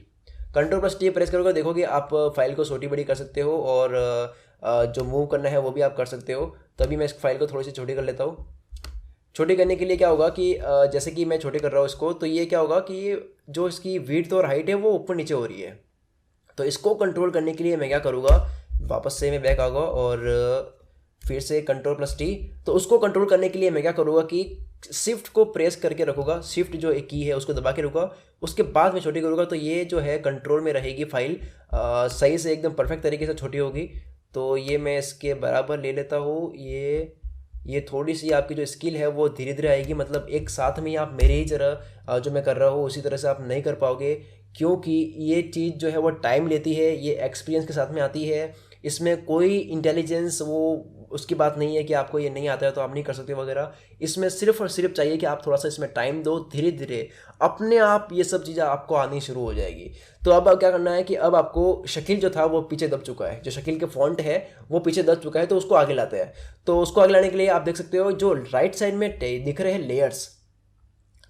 Ctrl+T प्रेस करोगे, देखोगे आप फाइल को छोटी बड़ी कर सकते हो, और जो मूव करना है वो भी आप कर सकते हो। तभी मैं इस फाइल को थोड़ी सी छोटी कर लेता हूँ। छोटी करने के लिए क्या होगा कि जैसे कि मैं छोटे कर रहा हूँ इसको, तो ये क्या होगा कि जो इसकी विड्थ और हाइट है वो ऊपर नीचे हो रही है। तो इसको कंट्रोल करने के लिए मैं क्या करूँगा, वापस से मैं बैक आऊँगा और फिर से Ctrl+T। तो उसको कंट्रोल करने के लिए मैं क्या करूँगा कि शिफ्ट को प्रेस करके रखूँगा, शिफ्ट जो एक की है उसको दबा के रखूँगा, उसके बाद में छोटी करूँगा। तो ये जो है कंट्रोल में रहेगी फाइल, सही से एकदम परफेक्ट तरीके से छोटी होगी। तो ये मैं इसके बराबर ले लेता हूँ। ये थोड़ी सी आपकी जो स्किल है वो धीरे धीरे आएगी, मतलब एक साथ में ही आप मेरे ही तरह जो मैं कर रहा हूँ उसी तरह से आप नहीं कर पाओगे, क्योंकि ये चीज़ जो है वो टाइम लेती है, ये एक्सपीरियंस के साथ में आती है। इसमें कोई इंटेलिजेंस वो उसकी बात नहीं है कि आपको ये नहीं आता है तो आप नहीं कर सकते वगैरह। इसमें सिर्फ और सिर्फ चाहिए कि आप थोड़ा सा इसमें टाइम दो, धीरे धीरे अपने आप ये सब चीज़ें आपको आनी शुरू हो जाएगी। तो अब क्या करना है कि अब आपको शकील जो था वो पीछे दब चुका है, जो शकील के फॉन्ट है वो पीछे दब चुका है, तो उसको आगे लाते हैं। तो उसको आगे लाने के लिए आप देख सकते हो जो राइट साइड में दिख रहे हैं लेयर्स।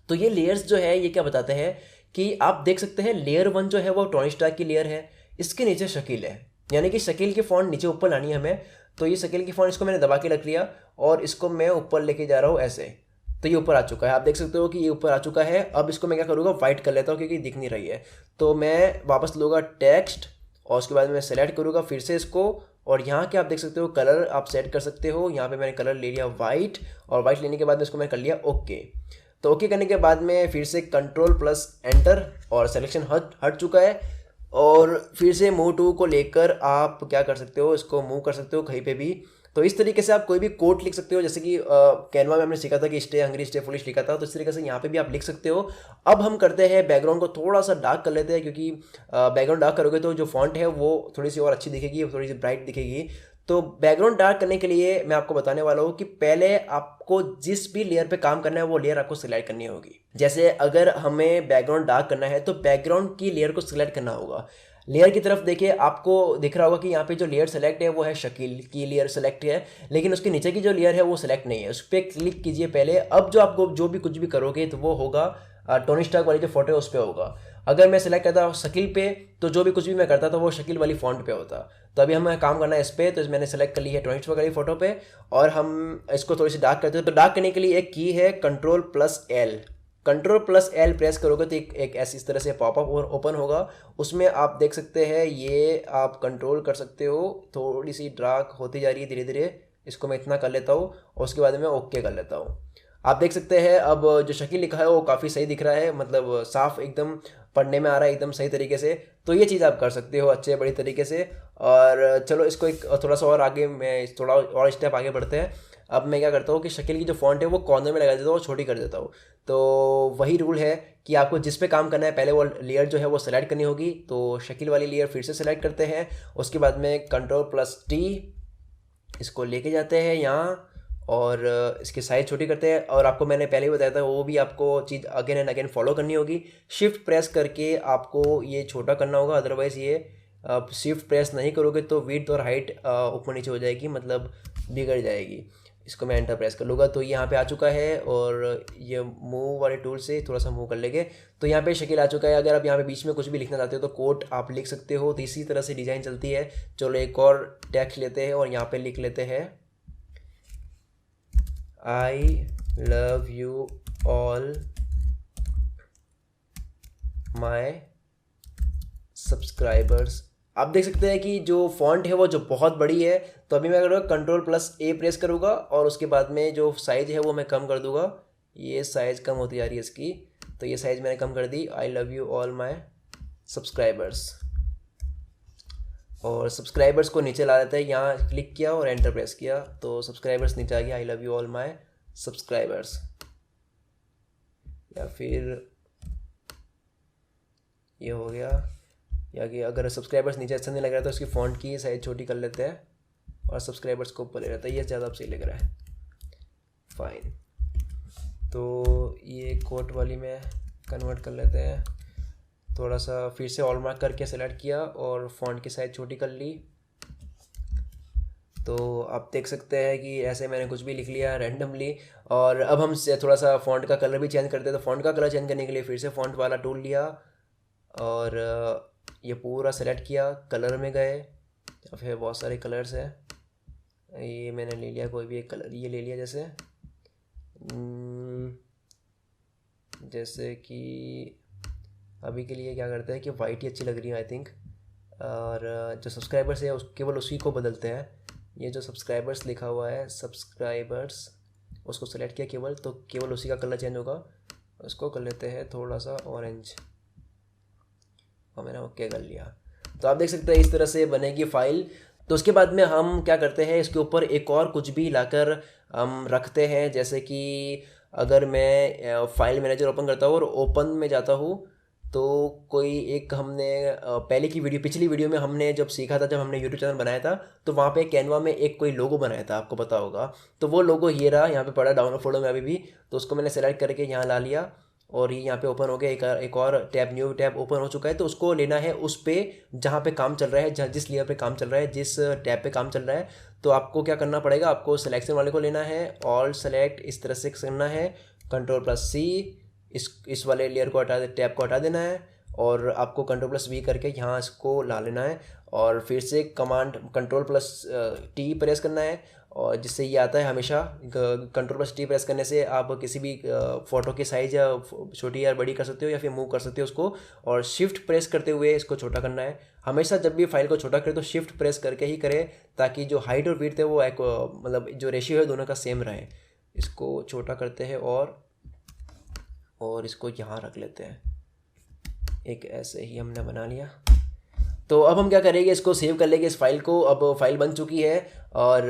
तो ये लेयर्स जो है ये क्या बताते हैं कि आप देख सकते हैं लेयर 1 जो है वो टोनी स्टार्क की लेयर है, इसके नीचे शकील है, यानी कि शकील की फॉन्ट नीचे ऊपर लानी है हमें। तो ये शकील की फॉन्ट इसको मैंने दबा के रख लिया और इसको मैं ऊपर लेके जा रहा हूँ ऐसे। तो ये ऊपर आ चुका है, आप देख सकते हो कि ये ऊपर आ चुका है। अब इसको मैं क्या करूँगा, वाइट कर लेता हूँ क्योंकि दिख नहीं रही है। तो मैं वापस लूँगा टेक्स्ट और उसके बाद मैं सेलेक्ट करूँगा फिर से इसको, और यहाँ के आप देख सकते हो कलर आप सेट कर सकते हो। यहाँ पे मैंने कलर ले लिया वाइट, और वाइट लेने के बाद में इसको मैं कर लिया ओके। तो ओके करने के बाद में फिर से Ctrl+Enter, और सिलेक्शन हट चुका है। और फिर से मूव टू को लेकर आप क्या कर सकते हो, इसको मूव कर सकते हो कहीं पे भी। तो इस तरीके से आप कोई भी कोड लिख सकते हो, जैसे कि कैनवा में हमने सीखा था कि स्टे हंग्री स्टे फुलिश लिखा था, तो इस तरीके से यहाँ पे भी आप लिख सकते हो। अब हम करते हैं बैकग्राउंड को थोड़ा सा डार्क कर लेते हैं, क्योंकि बैकग्राउंड डार्क करोगे तो जो फॉन्ट है वो थोड़ी सी और अच्छी दिखेगी, थोड़ी सी ब्राइट दिखेगी। तो बैकग्राउंड डार्क करने के लिए मैं आपको बताने वाला हूँ कि पहले आपको जिस भी लेयर पे काम करना है वो लेयर आपको सिलेक्ट करनी होगी। जैसे अगर हमें बैकग्राउंड डार्क करना है तो बैकग्राउंड की लेयर को सिलेक्ट करना होगा। लेयर की तरफ देखिए, आपको दिख रहा होगा कि यहाँ पे जो लेयर सेलेक्ट है वो है शकील की लेयर सेलेक्ट है, लेकिन उसके नीचे की जो लेयर है वो सेलेक्ट नहीं है। उस पर क्लिक कीजिए पहले। अब जो आपको जो भी कुछ भी करोगे तो वो होगा टोनी स्टार्क वाली जो फोटो है उस पर होगा। अगर मैं सेलेक्ट करता हूँ शकील पे तो जो भी कुछ भी मैं करता था वो शकील वाली फॉन्ट पे होता। तो अभी हमें काम करना है इस पर, तो मैंने सेलेक्ट कर ली है टोनी स्टार्क वाली फोटो पे, और हम इसको थोड़ी सी डार्क करते हैं। तो डार्क करने के लिए एक की है Ctrl+L। Ctrl+L प्रेस करोगे तो एक ऐसी इस तरह से पॉपअप ओपन होगा। उसमें आप देख सकते हैं ये आप कंट्रोल कर सकते हो, थोड़ी सी डार्क होती जा रही है धीरे धीरे। इसको मैं इतना कर लेता हूँ और उसके बाद में ओके कर लेता हूँ। आप देख सकते हैं अब जो शकील लिखा है वो काफ़ी सही दिख रहा है, मतलब साफ एकदम पढ़ने में आ रहा है एकदम सही तरीके से। तो ये चीज़ आप कर सकते हो अच्छे बड़ी तरीके से। और चलो इसको एक थोड़ा सा और आगे मैं थोड़ा और स्टेप आगे बढ़ते हैं। अब मैं क्या करता हूँ कि शकील की जो फॉन्ट है वो कॉर्नर में लगा देता हूँ और छोटी कर देता हूँ। तो वही रूल है कि आपको जिस पे काम करना है पहले वो लेयर जो है वो सेलेक्ट करनी होगी। तो शकील वाली लेयर फिर से सेलेक्ट करते हैं, उसके बाद में Ctrl+T इसको लेके जाते हैं यहाँ, और इसकी साइज़ छोटी करते हैं। और आपको मैंने पहले ही बताया था, वो भी आपको चीज़ अगेन एंड अगेन फॉलो करनी होगी। शिफ्ट प्रेस करके आपको ये छोटा करना होगा, अदरवाइज़ ये आप शिफ्ट प्रेस नहीं करोगे तो विड्थ और हाइट ऊपर नीचे हो जाएगी, मतलब बिगड़ जाएगी। इसको मैं एंटर प्रेस कर लूँगा तो यहाँ पे आ चुका है। और ये मूव वाले टूल से थोड़ा सा मूव कर लेंगे तो यहाँ पे शकील आ चुका है। अगर आप यहाँ पे बीच में कुछ भी लिखना चाहते हो तो कोट आप लिख सकते हो। तो इसी तरह से डिज़ाइन चलती है। चलो एक और टेक्स्ट लेते हैं और यहाँ पे लिख लेते हैं आई love you all my subscribers. आप देख सकते हैं कि जो फॉन्ट है वो जो बहुत बड़ी है। तो अभी मैं करूँगा Ctrl+A प्रेस करूँगा और उसके बाद में जो साइज़ है वो मैं कम कर दूँगा। ये साइज़ कम होती जा रही है इसकी, तो ये साइज़ मैंने कम कर दी। I love you all my subscribers. और सब्सक्राइबर्स को नीचे ला देता है, यहाँ क्लिक किया और एंटर प्रेस किया तो सब्सक्राइबर्स नीचे आ गया। आई love you all my subscribers. या फिर ये हो गया। या कि अगर सब्सक्राइबर्स नीचे अच्छा नहीं लग रहा है तो इसकी फ़ॉन्ट की साइज़ छोटी कर लेते हैं और सब्सक्राइबर्स को ऊपर ले रहता है। ये ज़्यादा सही लग रहा है। फाइन, तो ये कोट वाली में कन्वर्ट कर लेते हैं। थोड़ा सा फिर से ऑल मार्क करके सेलेक्ट किया और फ़ॉन्ट की साइज़ छोटी कर ली। तो आप देख सकते हैं कि ऐसे मैंने कुछ भी लिख लिया रैंडमली। और अब हम थोड़ा सा फ़ॉन्ट का कलर भी चेंज करते हैं। तो फ़ॉन्ट का कलर चेंज करने के लिए फिर से फ़ॉन्ट वाला टूल लिया और ये पूरा सेलेक्ट किया, कलर में गए। या फिर बहुत सारे कलर्स हैं, ये मैंने ले लिया कोई भी एक कलर, ये ले लिया जैसे कि अभी के लिए क्या करते हैं कि वाइट ही अच्छी लग रही है आई थिंक। और जो सब्सक्राइबर्स है केवल उसी को बदलते हैं। ये जो सब्सक्राइबर्स लिखा हुआ है सब्सक्राइबर्स, उसको सेलेक्ट किया केवल, तो केवल उसी का कलर चेंज होगा। उसको कर लेते हैं थोड़ा सा ऑरेंज और मैंने ओके कर लिया। तो आप देख सकते हैं इस तरह से बनेगी फाइल। तो उसके बाद में हम क्या करते हैं, इसके ऊपर एक और कुछ भी लाकर हम रखते हैं। जैसे कि अगर मैं फाइल मैनेजर ओपन करता हूँ और ओपन में जाता हूँ तो कोई एक हमने पिछली वीडियो में हमने जब सीखा था, जब हमने यूट्यूब चैनल बनाया था तो वहाँ पे कैनवा में एक कोई लोगो बनाया था, आपको पता होगा। तो वो लोगो ये रहा, यहाँ पे पड़ा डाउनलोड फोल्डर में अभी भी। तो उसको मैंने सेलेक्ट करके यहाँ ला लिया और ये यहाँ पे ओपन हो गया। एक और टैब, न्यू टैब ओपन हो चुका है। तो उसको लेना है उस पे जहाँ पे काम चल रहा है, जिस लेयर पे काम चल रहा है, जिस टैब पे काम चल रहा है। तो आपको क्या करना पड़ेगा, आपको सिलेक्शन वाले को लेना है, ऑल सेलेक्ट इस तरह से करना है, Ctrl+C इस वाले लेयर को हटा दे, टैब को हटा देना है। और आपको Ctrl+V करके यहाँ इसको ला लेना है और फिर से कमांड Ctrl+T प्रेस करना है। और जिससे ये आता है हमेशा, Ctrl+T प्रेस करने से आप किसी भी फ़ोटो की साइज़ या छोटी या बड़ी कर सकते हो या फिर मूव कर सकते हो उसको। और शिफ्ट प्रेस करते हुए इसको छोटा करना है। हमेशा जब भी फाइल को छोटा करें तो शिफ्ट प्रेस करके ही करें, ताकि जो हाइट और विड्थ है वो एक मतलब जो रेशियो है दोनों का सेम रहे। इसको छोटा करते हैं और इसको यहाँ रख लेते हैं। एक ऐसे ही हमने बना लिया। तो अब हम क्या करेंगे, इसको सेव कर लेंगे इस फाइल को। अब फाइल बन चुकी है और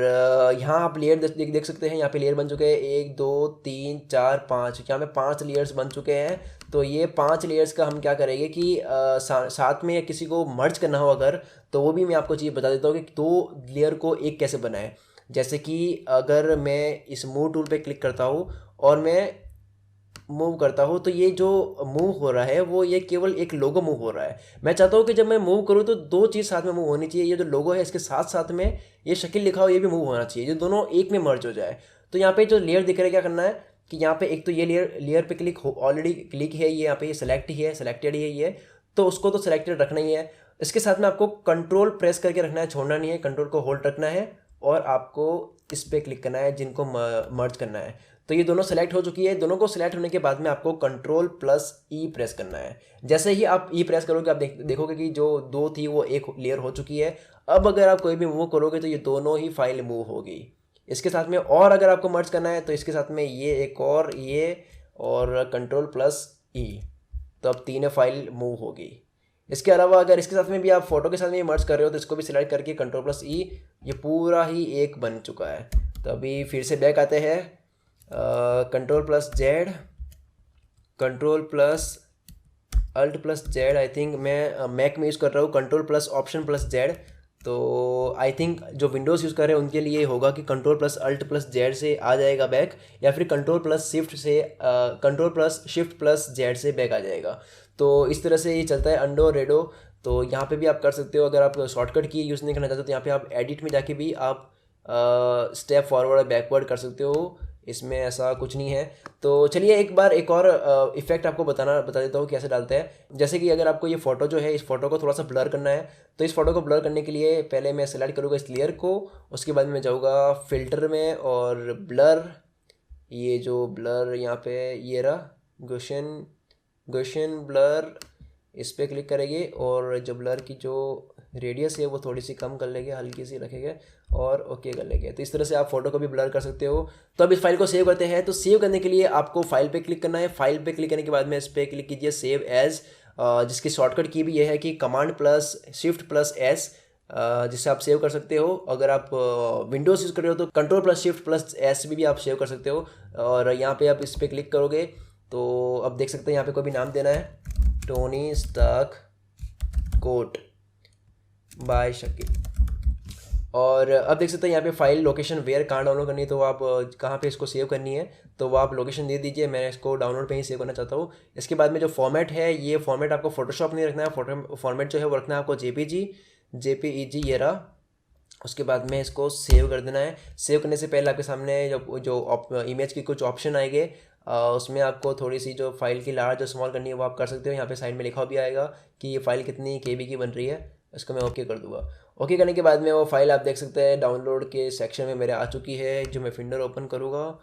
यहाँ आप लेयर देख सकते हैं। यहाँ पे लेयर बन चुके हैं 1 2 3 4 5, यहाँ पे 5 लेयर्स बन चुके हैं। तो ये 5 लेयर्स का हम क्या करेंगे कि साथ में किसी को मर्ज करना हो अगर, तो वो भी मैं आपको चीज़ बता देता हूँ कि 2 लेयर को एक कैसे बनाएं। जैसे कि अगर मैं इस मूव टूल पे क्लिक करता हूँ और मैं मूव करता हूँ तो ये जो मूव हो रहा है वो ये केवल एक लोगो मूव हो रहा है। मैं चाहता हूँ कि जब मैं मूव करूँ तो 2 चीज़ साथ में मूव होनी चाहिए। ये जो लोगो है इसके साथ साथ में ये शकील लिखा हो ये भी मूव होना चाहिए, जो दोनों एक में मर्ज हो जाए। तो यहाँ पे जो लेयर दिख रहा है, क्या करना है कि यहाँ पे एक तो ये लेयर पे क्लिक हो, ऑलरेडी क्लिक है ये, यहाँ पे ये सेलेक्ट ही है, सेलेक्टेड ही है ये, तो उसको तो सेलेक्टेड रखना ही है। इसके साथ में आपको कंट्रोल प्रेस करके रखना है, छोड़ना नहीं है, कंट्रोल को होल्ड रखना है और आपको इस पर क्लिक करना है जिनको मर्ज करना है। तो ये दोनों सेलेक्ट हो चुकी है। दोनों को सेलेक्ट होने के बाद में आपको Ctrl+E प्रेस करना है। जैसे ही आप E प्रेस करोगे आप देखोगे कि जो 2 थी वो एक लेयर हो चुकी है। अब अगर आप कोई भी मूव करोगे तो ये दोनों ही फाइल मूव होगी। इसके साथ में और अगर आपको मर्ज करना है तो इसके साथ में ये एक और ये और Ctrl+E, तो अब 3 फाइल मूव होगी। इसके अलावा अगर इसके साथ में भी आप फोटो के साथ में मर्ज कर रहे हो तो इसको भी सिलेक्ट करके Ctrl+E, ये पूरा ही एक बन चुका है। तो अभी फिर से बैक आते हैं, Ctrl+Z, Ctrl+Alt+Z, आई थिंक मैं मैक में यूज़ कर रहा हूँ, Ctrl+Option+Z। तो आई थिंक जो विंडोज़ यूज़ कर रहे हैं उनके लिए होगा कि Ctrl+Alt+Z से आ जाएगा बैक, या फिर Ctrl+Shift+Z से बैक आ जाएगा। तो इस तरह से ये चलता है अंडो और रेडो। तो यहाँ पे भी आप कर सकते हो, अगर आप शॉर्टकट की यूज़ नहीं करना चाहते तो यहाँ पे आप एडिट में जाके भी आप स्टेप फॉरवर्ड और बैकवर्ड कर सकते हो, इसमें ऐसा कुछ नहीं है। तो चलिए एक बार एक और इफेक्ट आपको बता देता हूँ कैसे डालते हैं। जैसे कि अगर आपको ये फ़ोटो जो है, इस फोटो को थोड़ा सा ब्लर करना है, तो इस फोटो को ब्लर करने के लिए पहले मैं सेलेक्ट करूँगा इस लेयर को, उसके बाद में जाऊँगा फ़िल्टर में और ब्लर, ये जो ब्लर यहाँ पे ये रहा गॉसियन ब्लर, इस पर क्लिक करेंगे और जो ब्लर की जो रेडियस है वो थोड़ी सी कम कर लेंगे, हल्की सी रखेंगे और ओके कर लेंगे। तो इस तरह से आप फोटो को भी ब्लर कर सकते हो। तो अब इस फाइल को सेव करते हैं। तो सेव करने के लिए आपको फाइल पे क्लिक करना है। फाइल पे क्लिक करने के बाद में इस पर क्लिक कीजिए सेव एज, जिसकी शॉर्टकट की भी ये है कि Command+Shift+S, जिससे आप सेव कर सकते हो। अगर आप विंडोज़ यूज़ कर रहे हो तो Ctrl+Shift+S भी आप सेव कर सकते हो। और यहाँ पे आप इस पर क्लिक करोगे तो अब देख सकते हैं यहाँ पे कोई भी नाम देना है, Tony Stark quote by Shakeel. और अब देख सकते हैं यहाँ पे फाइल लोकेशन वेयर कहाँ डाउनलोड करनी है, तो आप कहाँ पे इसको सेव करनी है तो वो आप लोकेशन दे दीजिए। मैं इसको डाउनलोड पे ही सेव करना चाहता हूँ। इसके बाद में जो फॉर्मेट है, ये फॉर्मेट आपको फोटोशॉप नहीं रखना है, फॉर्मेट जो है वो रखना है आपको JPEG ये रहा। उसके बाद में इसको सेव कर देना है। सेव करने से पहले आपके सामने जो इमेज की कुछ ऑप्शन आएंगे, उसमें आपको थोड़ी सी जो फाइल की लार्ज और स्मॉल करनी है वो आप कर सकते हो। यहाँ पे साइड में लिखा भी आएगा कि ये फाइल कितनी KB की बन रही है। इसको मैं ओके कर दूंगा। ओके करने के बाद में वो फाइल आप देख सकते हैं डाउनलोड के सेक्शन में मेरे आ चुकी है, जो मैं फिंडर ओपन करूँगा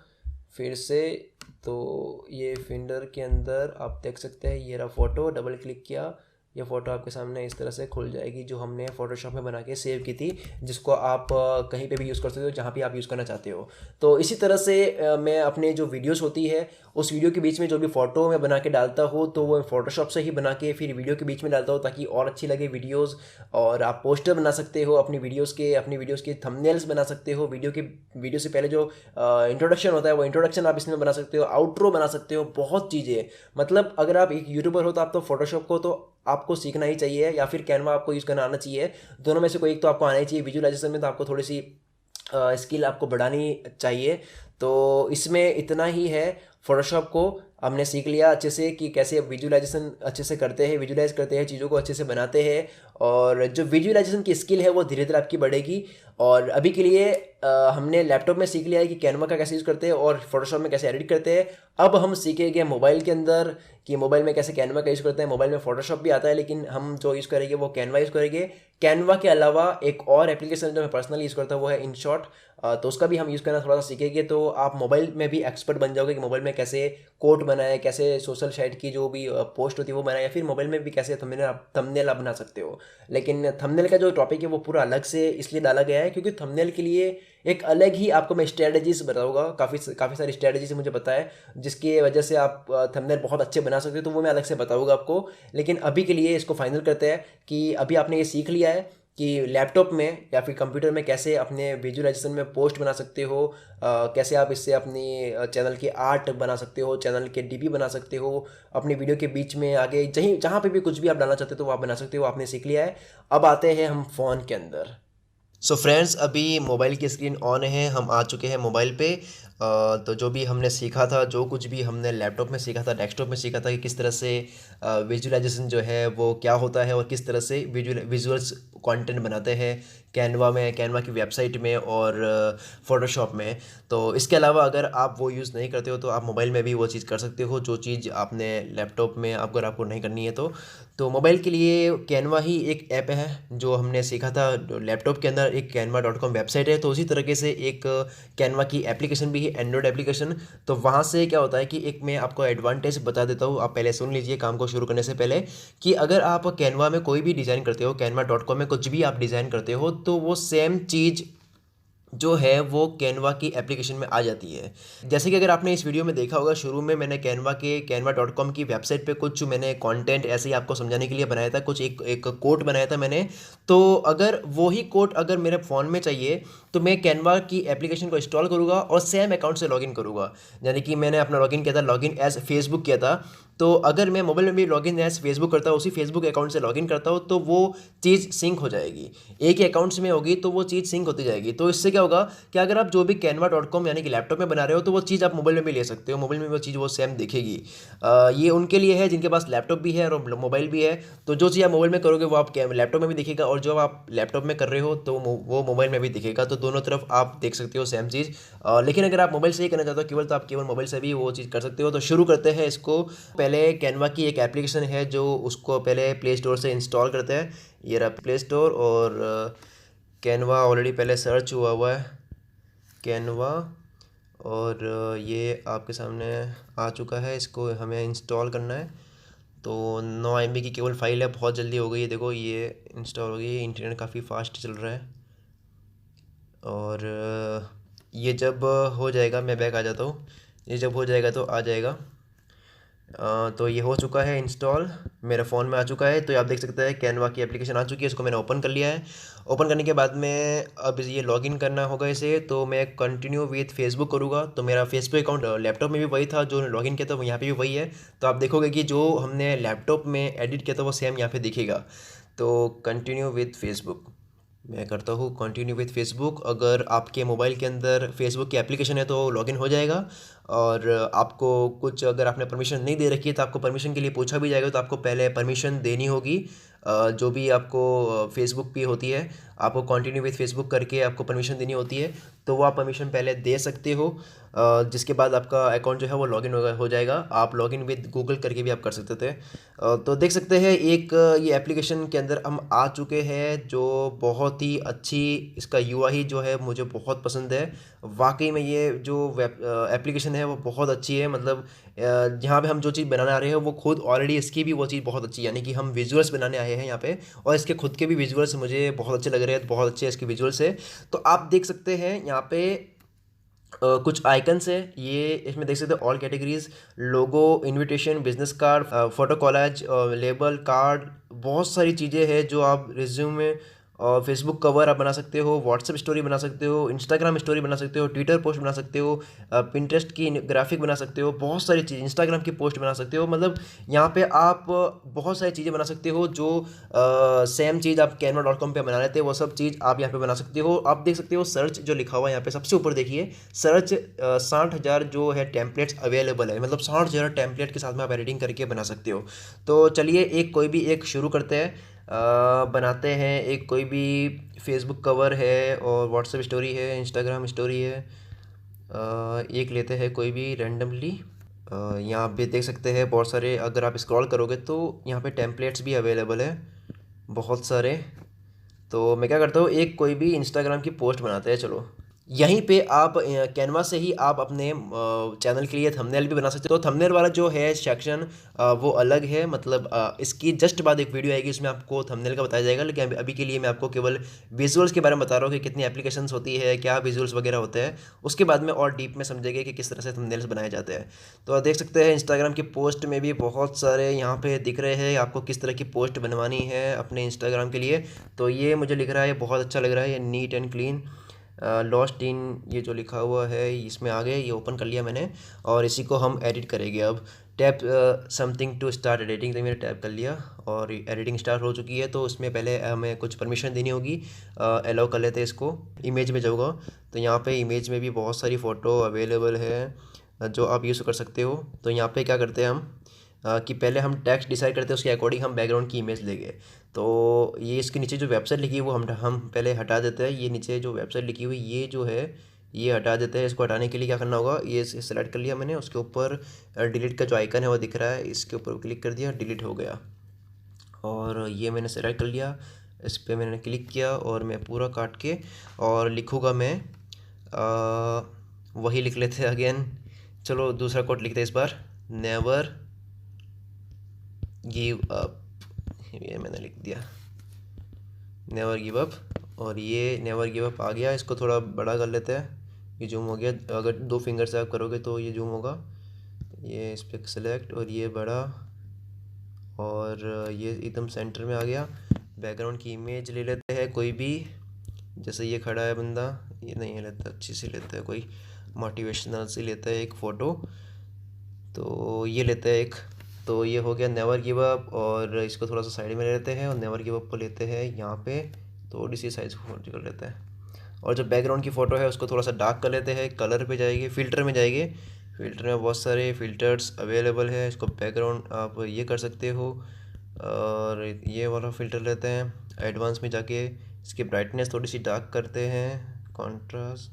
फिर से। तो ये फिंडर के अंदर आप देख सकते हैं ये रहा फ़ोटो, डबल क्लिक किया, ये फ़ोटो आपके सामने इस तरह से खुल जाएगी, जो हमने फ़ोटोशॉप में बना के सेव की थी, जिसको आप कहीं पे भी यूज़ कर सकते हो जहाँ पे आप यूज़ करना चाहते हो। तो इसी तरह से मैं अपने जो वीडियोस होती है उस वीडियो के बीच में जो भी फ़ोटो मैं बना के डालता हूँ तो वो फ़ोटोशॉप से ही बना के फिर वीडियो के बीच में डालता हूँ, ताकि और अच्छी लगे वीडियोज़। और आप पोस्टर बना सकते हो अपनी वीडियोज़ के थंबनेल्स बना सकते हो। वीडियो से पहले जो इंट्रोडक्शन होता है वो इंट्रोडक्शन आप इसमें बना सकते हो, आउट्रो बना सकते हो, बहुत चीज़ें। मतलब अगर आप एक यूट्यूबर हो तो आप तो फोटोशॉप को तो आपको सीखना ही चाहिए, या फिर कैनवा आपको यूज़ करना आना चाहिए। दोनों में से कोई एक तो आपको आना ही चाहिए। विजुअलाइजेशन में तो आपको थोड़ी सी स्किल आपको बढ़ानी चाहिए। तो इसमें इतना ही है। फोटोशॉप को हमने सीख लिया अच्छे से कि कैसे विजुअलाइजेशन अच्छे से करते हैं, विजुअलाइज करते हैं, चीज़ों को अच्छे से बनाते हैं। और जो विजुअलाइजेशन की स्किल है वो धीरे धीरे आपकी बढ़ेगी। और अभी के लिए हमने लैपटॉप में सीख लिया है कि कैनवा का कैसे यूज़ करते हैं और फोटोशॉप में कैसे एडिट करते हैं। अब हम सीखेंगे मोबाइल के अंदर कि मोबाइल में कैसे कैनवा का यूज़ करते हैं। मोबाइल में फोटोशॉप भी आता है, लेकिन हम जो यूज़ करेंगे वो कैनवा यूज़ करेंगे। कैनवा के अलावा एक और एप्लीकेशन जो मैं पर्सनली यूज़ करता हूँ वो है InShot, तो उसका भी हम यूज़ करना थोड़ा सा सीखेंगे। तो आप मोबाइल में भी एक्सपर्ट बन जाओगे कि मोबाइल में कैसे कोड बनाए, कैसे सोशल साइट की जो भी पोस्ट होती है वो बनाए, या फिर मोबाइल में भी कैसे थंबनेल आप बना सकते हो। लेकिन थंबनेल का जो टॉपिक है वो पूरा अलग से इसलिए डाला गया है क्योंकि थंबनेल के लिए एक अलग ही आपको मैं स्ट्रेटजीज बताऊंगा। काफ़ी सारी स्ट्रेटजीज मुझे पता है जिसकी वजह से आप थंबनेल बहुत अच्छे बना सकते हो, तो वो मैं अलग से बताऊंगा आपको। लेकिन अभी के लिए इसको फाइनल करते हैं कि अभी आपने ये सीख लिया है कि लैपटॉप में या फिर कंप्यूटर में कैसे अपने विजुअलाइजेशन में पोस्ट बना सकते हो, कैसे आप इससे अपनी चैनल की आर्ट बना सकते हो, चैनल के DP बना सकते हो, अपनी वीडियो के बीच में आगे जहाँ पे भी कुछ भी आप डालना चाहते हो तो वो आप बना सकते हो। आपने सीख लिया है। अब आते हैं हम फ़ोन के अंदर। सो फ्रेंड्स, अभी मोबाइल की स्क्रीन ऑन है, हम आ चुके हैं मोबाइल पे। तो जो भी हमने सीखा था, जो कुछ भी हमने लैपटॉप में सीखा था, डेस्कटॉप में सीखा था कि किस तरह से विजुअलाइजेशन जो है वो क्या होता है और किस तरह से विजुअल्स कंटेंट बनाते हैं कैनवा की वेबसाइट में और फोटोशॉप में। तो इसके अलावा अगर आप वो यूज़ नहीं करते हो तो आप मोबाइल में भी वो चीज़ कर सकते हो, जो चीज़ आपने लैपटॉप में अगर आपको नहीं करनी है तो मोबाइल के लिए कैनवा ही एक ऐप है जो हमने सीखा था। लैपटॉप के अंदर एक canva.com वेबसाइट है, तो उसी तरीके से एक कैनवा की एप्लीकेशन भी है, एंड्रॉयड एप्लीकेशन। तो वहाँ से क्या होता है कि एक मैं आपको एडवांटेज बता देता हूँ, आप पहले सुन लीजिए काम को शुरू करने से पहले, कि अगर आप कैनवा में कोई भी डिज़ाइन करते हो, canva.com में कुछ भी आप डिज़ाइन करते हो, तो वो सेम चीज़ जो है वो कैनवा की एप्लीकेशन में आ जाती है। जैसे कि अगर आपने इस वीडियो में देखा होगा, शुरू में मैंने canva.com की वेबसाइट पे कुछ मैंने कंटेंट ऐसे ही आपको समझाने के लिए बनाया था, कुछ एक कोड बनाया था मैंने। तो अगर वही कोड अगर मेरे फ़ोन में चाहिए तो मैं कैनवा की एप्लीकेशन को इंस्टॉल करूँगा और सेम अकाउंट से लॉगिन करूँगा। यानी कि मैंने अपना लॉगिन किया था, लॉगिन एज फेसबुक किया था। तो अगर मैं मोबाइल में भी लॉगिन एज फेसबुक करता हूँ, उसी फेसबुक अकाउंट से लॉगिन करता हूँ, तो वो चीज़ सिंक हो जाएगी। एक ही अकाउंट्स में होगी तो वो चीज़ सिंक होती जाएगी। तो इससे क्या होगा कि अगर आप जो भी canva.com यानी कि लैपटॉप में बना रहे हो, तो वो चीज़ आप मोबाइल में भी ले सकते हो, मोबाइल में वो चीज़ वो सेम दिखेगी। ये उनके लिए है जिनके पास लैपटॉप भी है और मोबाइल भी है। तो जो चीज़ आप मोबाइल में करोगे वो आप लैपटॉप में भी दिखेगा, और जो आप लैपटॉप में कर रहे हो तो वो मोबाइल में भी दिखेगा। तो दोनों तरफ आप देख सकते हो सेम चीज़। लेकिन अगर आप मोबाइल से ही करना चाहते हो केवल, तो आप केवल मोबाइल से भी वो चीज़ कर सकते हो। तो शुरू करते हैं इसको। पहले कैनवा की एक एप्लीकेशन है जो उसको पहले प्ले स्टोर से इंस्टॉल करते हैं। ये रहा प्ले स्टोर, और कैनवा ऑलरेडी पहले सर्च हुआ हुआ है कैनवा, और ये आपके सामने आ चुका है। इसको हमें इंस्टॉल करना है। तो 9 MB की केवल फाइल है, बहुत जल्दी हो गई है। देखो ये इंस्टॉल हो गई है, इंटरनेट काफ़ी फास्ट चल रहा है। और ये जब हो जाएगा, मैं बैक आ जाता हूँ। ये जब हो जाएगा तो आ जाएगा। तो ये हो चुका है इंस्टॉल, मेरे फ़ोन में आ चुका है। तो आप देख सकते हैं कैनवा की एप्लीकेशन आ चुकी है, इसको मैंने ओपन कर लिया है। ओपन करने के बाद में अब ये लॉगिन करना होगा इसे। तो मैं कंटिन्यू विथ फेसबुक करूँगा। तो मेरा फेसबुक अकाउंट लैपटॉप में भी वही था जो लॉगिन किया था, वो यहाँ पे भी वही है। तो आप देखोगे कि जो हमने लैपटॉप में एडिट किया था वो सेम यहाँ पे दिखेगा। तो कंटिन्यू विथ फेसबुक मैं करता हूँ, कंटिन्यू विथ फेसबुक। अगर आपके मोबाइल के अंदर फेसबुक की एप्लीकेशन है तो लॉगिन हो जाएगा। और आपको कुछ अगर आपने परमिशन नहीं दे रखी है तो आपको परमिशन के लिए पूछा भी जाएगा। तो आपको पहले परमिशन देनी होगी। जो भी आपको फेसबुक पे होती है, आपको कंटिन्यू विथ फेसबुक करके आपको परमिशन देनी होती है। तो वो आप परमिशन पहले दे सकते हो, जिसके बाद आपका अकाउंट जो है वो लॉगिन हो जाएगा। आप लॉगिन विद गूगल करके भी आप कर सकते थे। तो देख सकते हैं एक ये एप्लीकेशन के अंदर हम आ चुके हैं, जो बहुत ही अच्छी, इसका यूआई जो है मुझे बहुत पसंद है। वाकई में ये जो वेब एप्लीकेशन है वो बहुत अच्छी है। मतलब यहाँ पे हम जो चीज़ बनाने आ रहे हैं वो खुद ऑलरेडी इसकी भी वो चीज़ बहुत अच्छी है, यानी कि हम विजुअल्स बनाने आए हैं यहाँ पे, और इसके खुद के भी विजुअल्स मुझे बहुत अच्छे लग रहे हैं, बहुत अच्छे इसके विजुअल्स है। तो आप देख सकते हैं यहाँ पे कुछ आइकन्स है। ये इसमें देख सकते हो all categories, logo, invitation, business card, photo collage, label, card, बहुत सारी चीज़ें हैं जो आप रिज्यूमे और फेसबुक कवर आप बना सकते हो, व्हाट्सएप स्टोरी बना सकते हो, इंस्टाग्राम स्टोरी बना सकते हो, ट्विटर पोस्ट बना सकते हो, पिंटरेस्ट की ग्राफिक बना सकते हो, बहुत सारी चीज़, इंस्टाग्राम की पोस्ट बना सकते हो। मतलब यहाँ पे आप बहुत सारी चीज़ें बना सकते हो जो सेम चीज़ आप canva.com पे बना रहे थे, वो सब चीज़ आप यहाँ पे बना सकते हो। आप देख सकते हो सर्च जो लिखा हुआ है यहाँ पे सबसे ऊपर देखिए, सर्च 60,000 जो है टेम्पलेट्स अवेलेबल है। मतलब 60,000 टेम्पलेट के साथ में आप एडिटिंग करके बना सकते हो। तो चलिए एक कोई भी एक शुरू करते हैं। बनाते हैं एक कोई भी, फेसबुक कवर है और व्हाट्सएप स्टोरी है, इंस्टाग्राम स्टोरी है। एक लेते हैं कोई भी रैंडमली। यहाँ पे देख सकते हैं बहुत सारे, अगर आप स्क्रॉल करोगे तो यहाँ पे टेम्पलेट्स भी अवेलेबल है बहुत सारे। तो मैं क्या करता हूँ, एक कोई भी इंस्टाग्राम की पोस्ट बनाते हैं। चलो यहीं पे आप कैनवा से ही आप अपने चैनल के लिए थंबनेल भी बना सकते हो। तो थंबनेल वाला जो है सेक्शन वो अलग है। मतलब इसकी जस्ट बाद एक वीडियो आएगी, इसमें आपको थंबनेल का बताया जाएगा। लेकिन अभी के लिए मैं आपको केवल विजुअल्स के बारे में बता रहा हूँ कि कितनी एप्लीकेशंस होती है, क्या विजुअल्स वगैरह होते हैं। उसके बाद में और डीप में समझेंगे कि किस तरह से थंबनेल्स बनाए जाते हैं। तो आप देख सकते हैं इंस्टाग्राम की पोस्ट में भी बहुत सारे यहाँ पे दिख रहे हैं आपको किस तरह की पोस्ट बनवानी है अपने इंस्टाग्राम के लिए। तो ये मुझे लिख रहा है, ये बहुत अच्छा लग रहा है, ये neat and clean, lost in, ये जो लिखा हुआ है इसमें आ गया। ये ओपन कर लिया मैंने, और इसी को हम एडिट करेंगे अब। Tap something to start editing, तो मैंने टैप कर लिया और एडिटिंग स्टार्ट हो चुकी है। तो उसमें पहले हमें कुछ परमिशन देनी होगी। अलाउ कर लेते हैं इसको। इमेज में जाऊँगा तो यहाँ पे इमेज में भी बहुत सारी फ़ोटो अवेलेबल है जो आप यूज़ कर सकते हो। तो यहाँ पे क्या करते हैं हम, कि पहले हम टेक्स्ट डिसाइड करते हैं, उसके अकॉर्डिंग हम बैकग्राउंड की इमेज लेंगे। तो ये इसके नीचे जो वेबसाइट लिखी है वो हम पहले हटा देते हैं। ये नीचे जो वेबसाइट लिखी हुई ये जो है ये हटा देते हैं। इसको हटाने के लिए क्या करना होगा, ये सेलेक्ट कर लिया मैंने, उसके ऊपर डिलीट का जो आइकन है वो दिख रहा है, इसके ऊपर क्लिक कर दिया, डिलीट हो गया। और ये मैंने सेलेक्ट कर लिया, इस पर मैंने क्लिक किया और मैं पूरा काट के और लिखूँगा मैं, वही लिख लेते हैं अगेन। चलो दूसरा कोड लिखते हैं इस बार, नेवर गिव अप, ये मैंने लिख दिया, नेवर गिव अप। और ये नेवर गिव अप आ गया। इसको थोड़ा बड़ा कर लेते हैं, ये जूम हो गया। अगर 2 फिंगर से आप करोगे तो ये जूम होगा। ये इस पर सेलेक्ट और ये बड़ा, और ये एकदम सेंटर में आ गया। बैकग्राउंड की इमेज ले लेते हैं कोई भी, जैसे ये खड़ा है बंदा, ये नहीं लेता, अच्छी सी लेते हैं कोई मोटिवेशनल सी लेते हैं एक फ़ोटो। तो ये लेते हैं एक। तो ये हो गया नेवर गिव अप, और इसको थोड़ा सा साइड में ले लेते हैं और नेवर गिव अप को लेते हैं यहाँ पे, थोड़ी सी साइज़ छोटी कर लेते हैं। और जो बैकग्राउंड की फ़ोटो है उसको थोड़ा सा डार्क कर लेते हैं, कलर पे जाएगी, फ़िल्टर में जाएगी। फ़िल्टर में बहुत सारे फ़िल्टर्स अवेलेबल है, इसको बैकग्राउंड आप ये कर सकते हो। और ये वाला फ़िल्टर लेते हैं, एडवांस में जाके इसकी ब्राइटनेस थोड़ी सी डार्क करते हैं, कॉन्ट्रास्ट।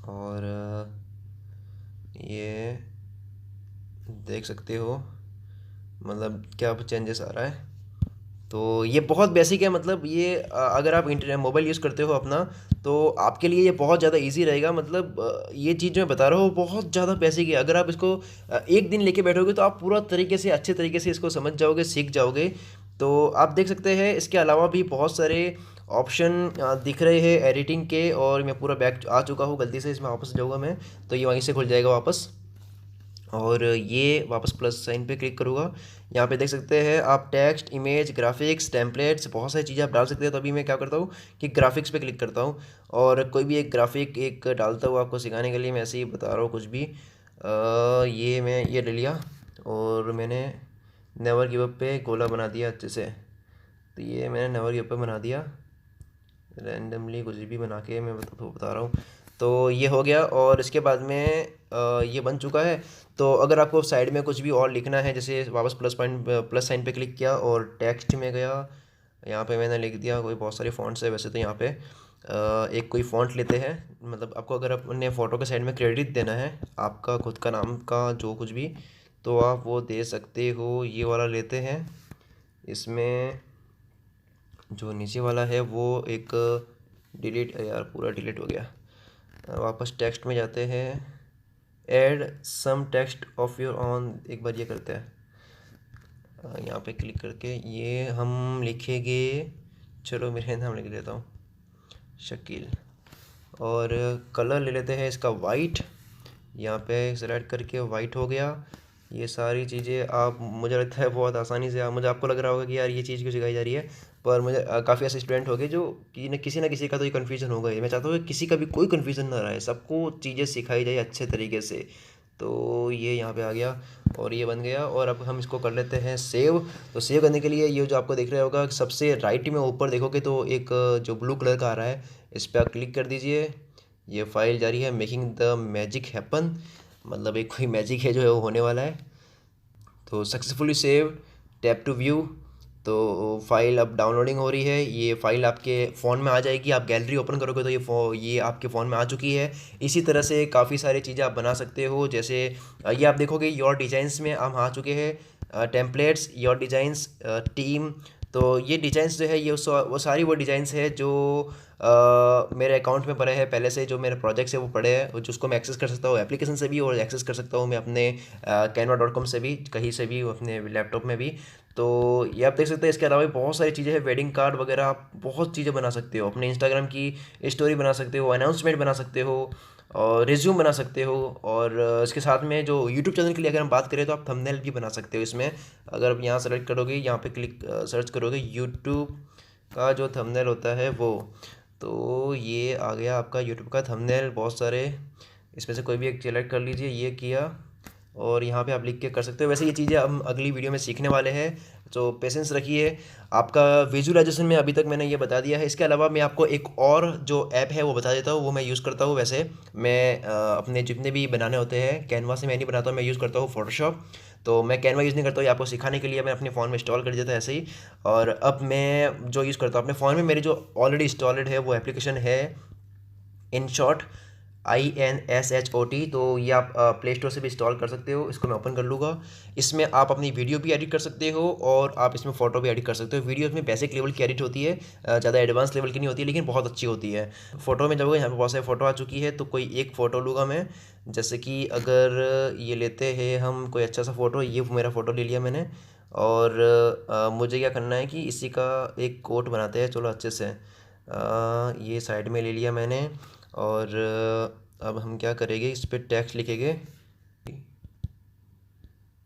और ये देख सकते हो मतलब क्या चेंजेस आ रहा है। तो ये बहुत बेसिक है, मतलब ये अगर आप इंटरनेट मोबाइल यूज़ करते हो अपना, तो आपके लिए ये बहुत ज़्यादा इजी रहेगा। मतलब ये चीज़ जो मैं बता रहा हूँ बहुत ज़्यादा बेसिक है। अगर आप इसको एक दिन लेके बैठोगे तो आप पूरा तरीके से अच्छे तरीके से इसको समझ जाओगे, सीख जाओगे। तो आप देख सकते हैं इसके अलावा भी बहुत सारे ऑप्शन दिख रहे हैं एडिटिंग के। और मैं पूरा बैक आ चुका हूँ, गलती से इसमें वापस जाऊँगा मैं तो ये वहीं से खुल जाएगा वापस। और ये वापस प्लस साइन पे क्लिक करूँगा, यहाँ पे देख सकते हैं आप टेक्स्ट, इमेज, ग्राफिक्स, टेम्पलेट्स, बहुत सारी चीज़ें आप डाल सकते हैं। तो अभी मैं क्या करता हूँ कि ग्राफिक्स पे क्लिक करता हूँ और कोई भी एक ग्राफिक एक डालता हूँ आपको सिखाने के लिए। मैं ऐसे ही बता रहा हूँ कुछ भी। ये मैं ये ले लिया और मैंने नेवर गिव अप पे गोला बना दिया अच्छे से। तो ये मैंने नेवर गिव अप पे बना दिया, रैंडमली कुछ भी बना के मैं बता रहा हूँ। तो ये हो गया और इसके बाद में ये बन चुका है। तो अगर आपको साइड में कुछ भी और लिखना है, जैसे वापस प्लस साइन पे क्लिक किया और टेक्स्ट में गया, यहाँ पे मैंने लिख दिया कोई, बहुत सारे फ़ॉन्ट्स है वैसे तो यहाँ पे। एक कोई फ़ॉन्ट लेते हैं, मतलब आपको अगर अपने फ़ोटो के साइड में क्रेडिट देना है आपका खुद का नाम का जो कुछ भी, तो आप वो दे सकते हो। ये वाला लेते हैं, इसमें जो नीचे वाला है वो एक डिलीट, यार पूरा डिलीट हो गया। वापस टेक्स्ट में जाते हैं, add some text of your own, एक बार ये करते हैं। यहाँ पे क्लिक करके ये हम लिखेंगे, चलो मेरे नाम लिख देता हूँ शकील। और कलर ले लेते हैं इसका वाइट, यहाँ पे सेलेक्ट करके वाइट हो गया। ये सारी चीज़ें आप, मुझे लगता है बहुत आसानी से आप, मुझे आपको लग रहा होगा कि यार ये चीज़ क्यों सिखाई जा रही है, पर मुझे काफ़ी ऐसे स्टूडेंट हो गए जो कि न किसी का तो ये कन्फ्यूज़न होगा ही। मैं चाहता हूँ कि किसी का भी कोई कन्फ्यूज़न ना रहे, सबको चीज़ें सिखाई जाए अच्छे तरीके से। तो ये यहाँ पे आ गया और ये बन गया। और अब हम इसको कर लेते हैं सेव। तो सेव करने के लिए ये जो आपको दिख रहा होगा सबसे राइट में ऊपर देखोगे तो एक जो ब्लू कलर का आ रहा है, इस पर आप क्लिक कर दीजिए। ये फाइल जा रही है मेकिंग द मैजिक हैपन, मतलब एक कोई मैजिक है जो है वो होने वाला है। तो successfully save, tap to view. तो फाइल अब डाउनलोडिंग हो रही है, ये फाइल आपके फ़ोन में आ जाएगी। आप गैलरी ओपन करोगे तो ये आपके फ़ोन में आ चुकी है। इसी तरह से काफ़ी सारी चीज़ें आप बना सकते हो, जैसे ये आप देखोगे योर डिज़ाइंस में हम आ चुके हैं, टेम्पलेट्स, योर डिज़ाइंस, टीम। तो ये डिज़ाइंस जो है ये वो सारी वो डिज़ाइंस है जो मेरे अकाउंट में पड़े हैं पहले से, जो मेरे प्रोजेक्ट्स है वो पड़े हैं, जिसको मैं एक्सेस कर सकता हूँ एप्लीकेशन से भी, और एक्सेस कर सकता हूँ मैं अपने canva.com से भी, कहीं से भी, अपने लैपटॉप में भी। तो ये आप देख सकते हैं। इसके अलावा भी बहुत सारी चीज़ें हैं, वेडिंग कार्ड वगैरह आप बहुत चीज़ें बना सकते हो, अपने इंस्टाग्राम की स्टोरी बना सकते हो, अनाउंसमेंट बना सकते हो, और रिज्यूम बना सकते हो। और इसके साथ में जो यूट्यूब चैनल के लिए अगर हम बात करें तो आप थंबनेल भी बना सकते हो इसमें। अगर आप यहाँ सेलेक्ट करोगे, यहाँ पे क्लिक सर्च करोगे यूट्यूब का जो थंबनेल होता है वो, तो ये आ गया आपका यूट्यूब का थंबनेल। बहुत सारे इसमें से कोई भी एक सेलेक्ट कर लीजिए, ये किया और यहाँ पे आप लिख के कर सकते हो। वैसे ये चीज़ें हम अगली वीडियो में सीखने वाले हैं, तो पेशेंस रखिए। आपका विजुअलाइजेशन में अभी तक मैंने ये बता दिया है। इसके अलावा मैं आपको एक और जो ऐप है वो बता देता हूँ, वो मैं यूज़ करता हूँ। वैसे मैं अपने जितने भी बनाने होते हैं कैनवा से मैं नहीं बनाता हूँ, मैं यूज़ करता हूँ फोटोशॉप। तो मैं कैनवा यूज़ नहीं करता हूँ, ये आपको सिखाने के लिए मैं अपने फ़ोन में इंस्टॉल कर दिया था ऐसे ही। और अब मैं जो यूज़ करता हूँ अपने फ़ोन में, मेरी जो ऑलरेडी इंस्टॉल्ड है वो एप्लीकेशन है InShot, INSHOT। तो ये आप प्ले स्टोर से भी इंस्टॉल कर सकते हो। इसको मैं ओपन कर लूँगा। इसमें आप अपनी वीडियो भी एडिट कर सकते हो और आप इसमें फ़ोटो भी एडिट कर सकते हो। वीडियो में बेसिक लेवल की एडिट होती है, ज़्यादा एडवांस लेवल की नहीं होती है, लेकिन बहुत अच्छी होती है। फ़ोटो में जाओगे, यहाँ पे बहुत सारी फ़ोटो आ चुकी है, तो कोई एक फ़ोटो लूँगा मैं। जैसे कि अगर ये लेते हैं हम कोई अच्छा सा फ़ोटो, ये मेरा फ़ोटो ले लिया मैंने। और मुझे क्या करना है कि इसी का एक कोट बनाते हैं, चलो अच्छे से। ये साइड में ले लिया मैंने। और अब हम क्या करेंगे, इस पर टेक्स्ट लिखेंगे,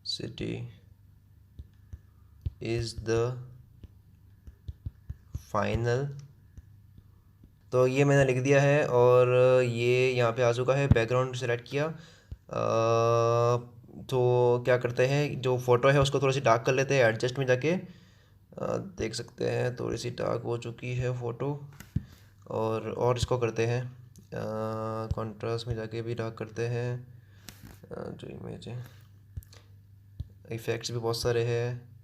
सिटी इज़ द फाइनल। तो ये मैंने लिख दिया है और ये यहाँ पे आ चुका है। बैकग्राउंड सेलेक्ट किया, तो क्या करते हैं, जो फ़ोटो है उसको थोड़ी सी डार्क कर लेते हैं, एडजस्ट में जाके देख सकते हैं थोड़ी सी डार्क हो चुकी है फ़ोटो। और इसको करते हैं कॉन्ट्रास्ट में जाके भी डार्क करते हैं। जो इमेज है, इफ़ेक्ट्स भी बहुत सारे हैं।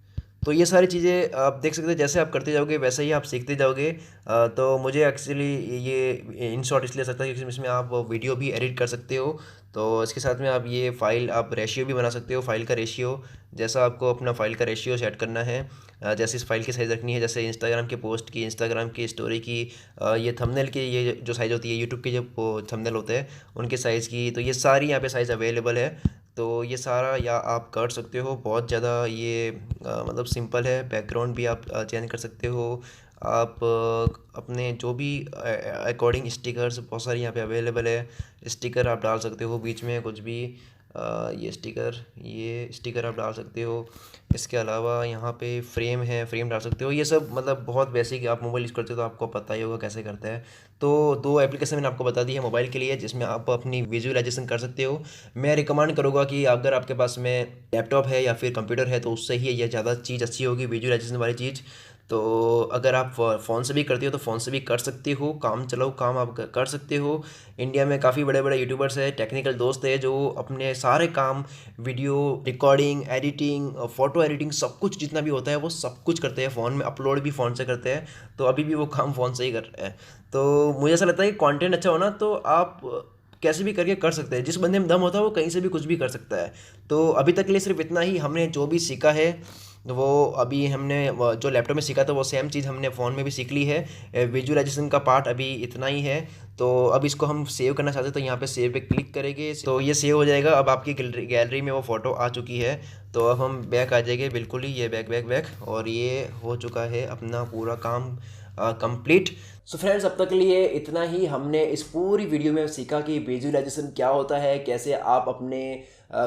तो ये सारी चीज़ें आप देख सकते हैं, जैसे आप करते जाओगे वैसे ही आप सीखते जाओगे। तो मुझे एक्चुअली ये इन शॉर्ट इसलिए लगता है क्योंकि इसमें आप वीडियो भी एडिट कर सकते हो। तो इसके साथ में आप ये फ़ाइल आप रेशियो भी बना सकते हो, फ़ाइल का रेशियो, जैसा आपको अपना फ़ाइल का रेशियो सेट करना है, जैसे इस फाइल की साइज़ रखनी है, जैसे इंस्टाग्राम के पोस्ट की, इंस्टाग्राम की स्टोरी की, ये थंबनेल की ये जो साइज़ होती है, यूट्यूब के जो थंबनेल होते हैं उनके साइज़ की, तो ये सारी यहाँ पे साइज़ अवेलेबल है। तो ये सारा या आप कर सकते हो, बहुत ज़्यादा ये मतलब सिंपल है। बैकग्राउंड भी आप चेंज कर सकते हो। आप अपने जो भी अकॉर्डिंग स्टिकर्स बहुत सारी यहाँ पे अवेलेबल है। स्टिकर आप डाल सकते हो बीच में कुछ भी, ये स्टिकर आप डाल सकते हो। इसके अलावा यहाँ पे फ्रेम है, फ्रेम डाल सकते हो। ये सब मतलब बहुत बेसिक, आप मोबाइल यूज़ करते हो तो आपको पता ही होगा कैसे करते हैं। तो 2 एप्लीकेशन मैंने आपको बता दी है मोबाइल के लिए, जिसमें आप अपनी विजुअलाइजेशन कर सकते हो। मैं रिकमेंड करूँगा कि अगर आपके पास में लैपटॉप है या फिर कंप्यूटर है तो उससे ही ये ज़्यादा चीज़ अच्छी होगी, विजुअलाइजेशन वाली चीज़। तो अगर आप फ़ोन से भी करते हो तो फ़ोन से भी कर सकते हो, काम चलाओ काम आप कर सकते हो। इंडिया में काफ़ी बड़े बड़े यूट्यूबर्स हैं, टेक्निकल दोस्त हैं, जो अपने सारे काम, video recording, editing, photo editing, सब कुछ जितना भी होता है वो सब कुछ करते हैं फ़ोन में, अपलोड भी फ़ोन से करते हैं। तो अभी भी वो काम फ़ोन से ही कर रहे हैं। तो मुझे ऐसा लगता है कि कंटेंट अच्छा हो ना तो आप कैसे भी करके कर सकते हैं। जिस बंदे में दम होता है वो कहीं से भी कुछ भी कर सकता है। तो अभी तक के लिए सिर्फ इतना ही हमने जो भी सीखा है वो अभी हमने जो लैपटॉप में सीखा था वो सेम चीज़ हमने फ़ोन में भी सीख ली है। विजुअलाइजेशन का पार्ट अभी इतना ही है। तो अब इसको हम सेव करना चाहते हैं तो यहाँ पे सेव पे क्लिक करेंगे तो ये सेव हो जाएगा। अब आपकी गैलरी में वो फ़ोटो आ चुकी है। तो अब हम बैक आ जाएंगे, बिल्कुल ही ये बैक बैक बैक, और ये हो चुका है अपना पूरा काम कंप्लीट। सो फ्रेंड्स, अब तक के लिए इतना ही। हमने इस पूरी वीडियो में सीखा कि विजुअलाइजेशन क्या होता है, कैसे आप अपने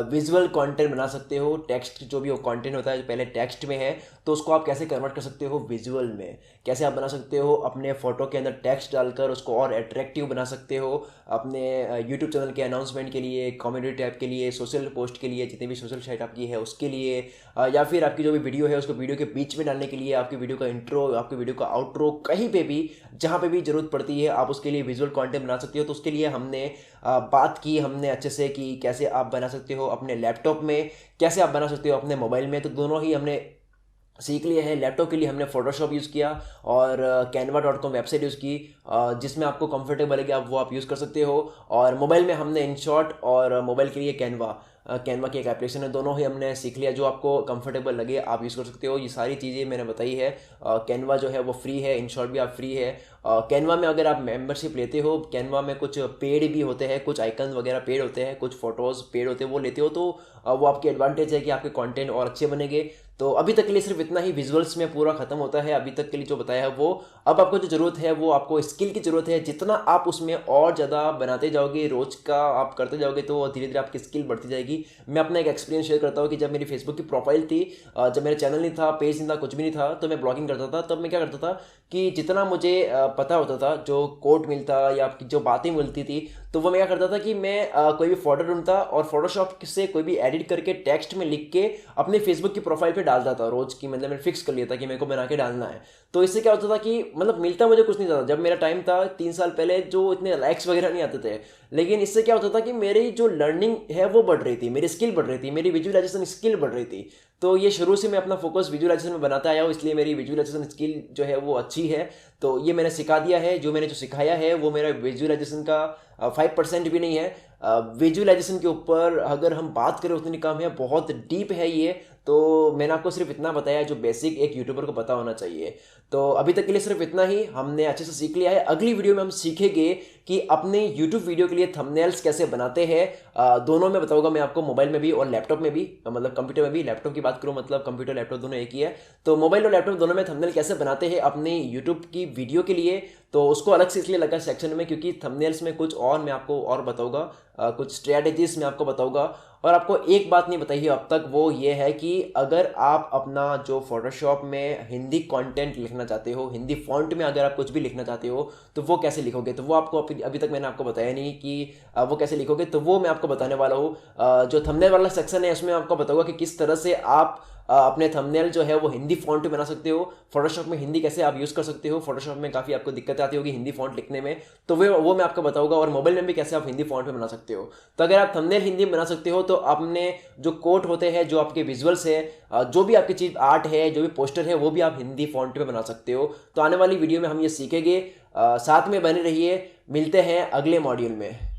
विजुअल कंटेंट बना सकते हो। टेक्स्ट जो भी वो कंटेंट होता है जो पहले टेक्स्ट में है तो उसको आप कैसे कन्वर्ट कर सकते हो विजुअल में, कैसे आप बना सकते हो अपने फ़ोटो के अंदर टेक्स्ट डालकर उसको और अट्रैक्टिव बना सकते हो अपने यूट्यूब चैनल के अनाउंसमेंट के लिए, कम्युनिटी टैब के लिए, सोशल पोस्ट के लिए, जितनी भी सोशल साइट आपकी है उसके लिए, या फिर आपकी जो भी वीडियो है उसको वीडियो के बीच में डालने के लिए, आपकी वीडियो का इंट्रो, आपकी वीडियो का आउट्रो, कहीं पे भी जहाँ पे भी ज़रूरत पड़ती है आप उसके लिए विजुअल कंटेंट बना सकते हो। तो उसके लिए हमने बात की हमने अच्छे से कि कैसे आप बना सकते हो अपने लैपटॉप में, कैसे आप बना सकते हो अपने मोबाइल में। तो दोनों ही हमने सीख लिए हैं। लैपटॉप के लिए हमने फोटोशॉप यूज़ किया और canva.com वेबसाइट यूज़ की, जिसमें आपको कंफर्टेबल है कि आप वो आप यूज़ कर सकते हो। और मोबाइल में हमने इनशॉट और मोबाइल के लिए कैनवा की एक एप्लीकेशन है, दोनों ही हमने सीख लिया। जो आपको कंफर्टेबल लगे आप यूज़ कर सकते हो। ये सारी चीज़ें मैंने बताई है। कैनवा जो है वो फ्री है, इनशॉट भी आप फ्री है। कैनवा में अगर आप मेंबरशिप लेते हो, कैनवा में कुछ पेड भी होते हैं, कुछ आइकन वगैरह पेड होते हैं, कुछ फोटोज़ पेड होते हैं, वो लेते हो तो वो आपके एडवांटेज है कि आपके कंटेंट और अच्छे बनेंगे। तो अभी तक के लिए सिर्फ इतना ही, विजुअल्स में पूरा खत्म होता है अभी तक के लिए जो बताया है वो। अब आपको जो ज़रूरत है वो आपको स्किल की ज़रूरत है। जितना आप उसमें और ज़्यादा बनाते जाओगे, रोज़ का आप करते जाओगे तो धीरे धीरे आपकी स्किल बढ़ती जाएगी। मैं अपना एक एक्सपीरियंस शेयर करता हूँ कि जब मेरी फेसबुक की प्रोफाइल थी, जब मेरा चैनल नहीं था, पेज नहीं था, कुछ भी नहीं था, तो मैं ब्लॉगिंग करता था। तब मैं क्या करता था कि जितना मुझे पता होता था, जो कोट मिलता या जो बातें मिलती थी, तो वो मैं क्या करता था कि मैं कोई भी फोटो ढूंढता और फोटोशॉप से कोई भी एडिट करके टेक्स्ट में लिख के अपने फेसबुक की प्रोफाइल पे डालता था रोज़ की। मतलब मैंने फिक्स कर लिया था कि मेरे को बना के डालना है। तो इससे क्या होता था कि मतलब मिलता मुझे कुछ नहीं था। जब मेरा टाइम था 3 साल पहले, जो इतने लाइक्स वगैरह नहीं आते थे, लेकिन इससे क्या होता था कि मेरी जो लर्निंग है वो बढ़ रही थी, मेरी स्किल बढ़ रही थी, मेरी विजुअलाइजेशन स्किल बढ़ रही थी। तो ये शुरू से मैं अपना फोकस विजुअलाइजेशन में बनाता आया हूँ, इसलिए मेरी विजुअलाइजेशन स्किल जो है वो अच्छी है। तो ये मैंने सिखा दिया है। जो मैंने जो सिखाया है वो मेरा विजुअलाइजेशन का 5% भी नहीं है। विजुअलाइजेशन के ऊपर अगर हम बात करें उतनी कम है, बहुत डीप है ये। तो मैंने आपको सिर्फ इतना बताया जो बेसिक एक यूट्यूबर को पता होना चाहिए। तो अभी तक के लिए सिर्फ इतना ही, हमने अच्छे से सीख लिया है। अगली वीडियो में हम सीखेंगे कि अपने यूट्यूब वीडियो के लिए थंबनेल्स कैसे बनाते हैं। दोनों में बताऊंगा मैं आपको, मोबाइल में भी और लैपटॉप में भी, मतलब कंप्यूटर में भी। लैपटॉप की बात करूं मतलब कंप्यूटर लैपटॉप दोनों एक ही है। तो मोबाइल और लैपटॉप दोनों में थंबनेल कैसे बनाते हैं अपने यूट्यूब की वीडियो के लिए, तो उसको अलग से इसलिए लगा सेक्शन में क्योंकि थंबनेल्स में कुछ और मैं आपको और बताऊंगा, कुछ स्ट्रेटजीज मैं आपको बताऊंगा। और आपको एक बात नहीं बताई है अब तक, वो ये है कि अगर आप अपना जो फोटोशॉप में हिंदी कंटेंट लिखना चाहते हो, हिंदी फॉन्ट में अगर आप कुछ भी लिखना चाहते हो तो वो कैसे लिखोगे। तो वो आपको अभी तक मैंने आपको बताया नहीं कि वो कैसे लिखोगे, तो वो मैं आपको बताने वाला हूँ। जो थंबनेल वाला सेक्शन है उसमें आपको बताऊंगा कि किस तरह से आप अपने थंबनेल जो है वो हिंदी फॉन्ट में बना सकते हो। फोटोशॉप में हिंदी कैसे आप यूज़ कर सकते हो, फोटोशॉप में काफ़ी आपको दिक्कत आती होगी हिंदी फॉन्ट लिखने में, तो वो मैं आपको बताऊंगा। और मोबाइल में भी कैसे आप हिंदी फॉन्ट में बना सकते हो। तो अगर आप थंबनेल हिंदी में बना सकते हो तो आपने जो कोट होते हैं, जो आपके विजुअल्स है, जो भी आपकी चीज़ आर्ट है, जो भी पोस्टर है, वो भी आप हिंदी फॉन्ट में बना सकते हो। तो आने वाली वीडियो में हम ये सीखेंगे। साथ में बने रहिए, मिलते हैं अगले मॉड्यूल में।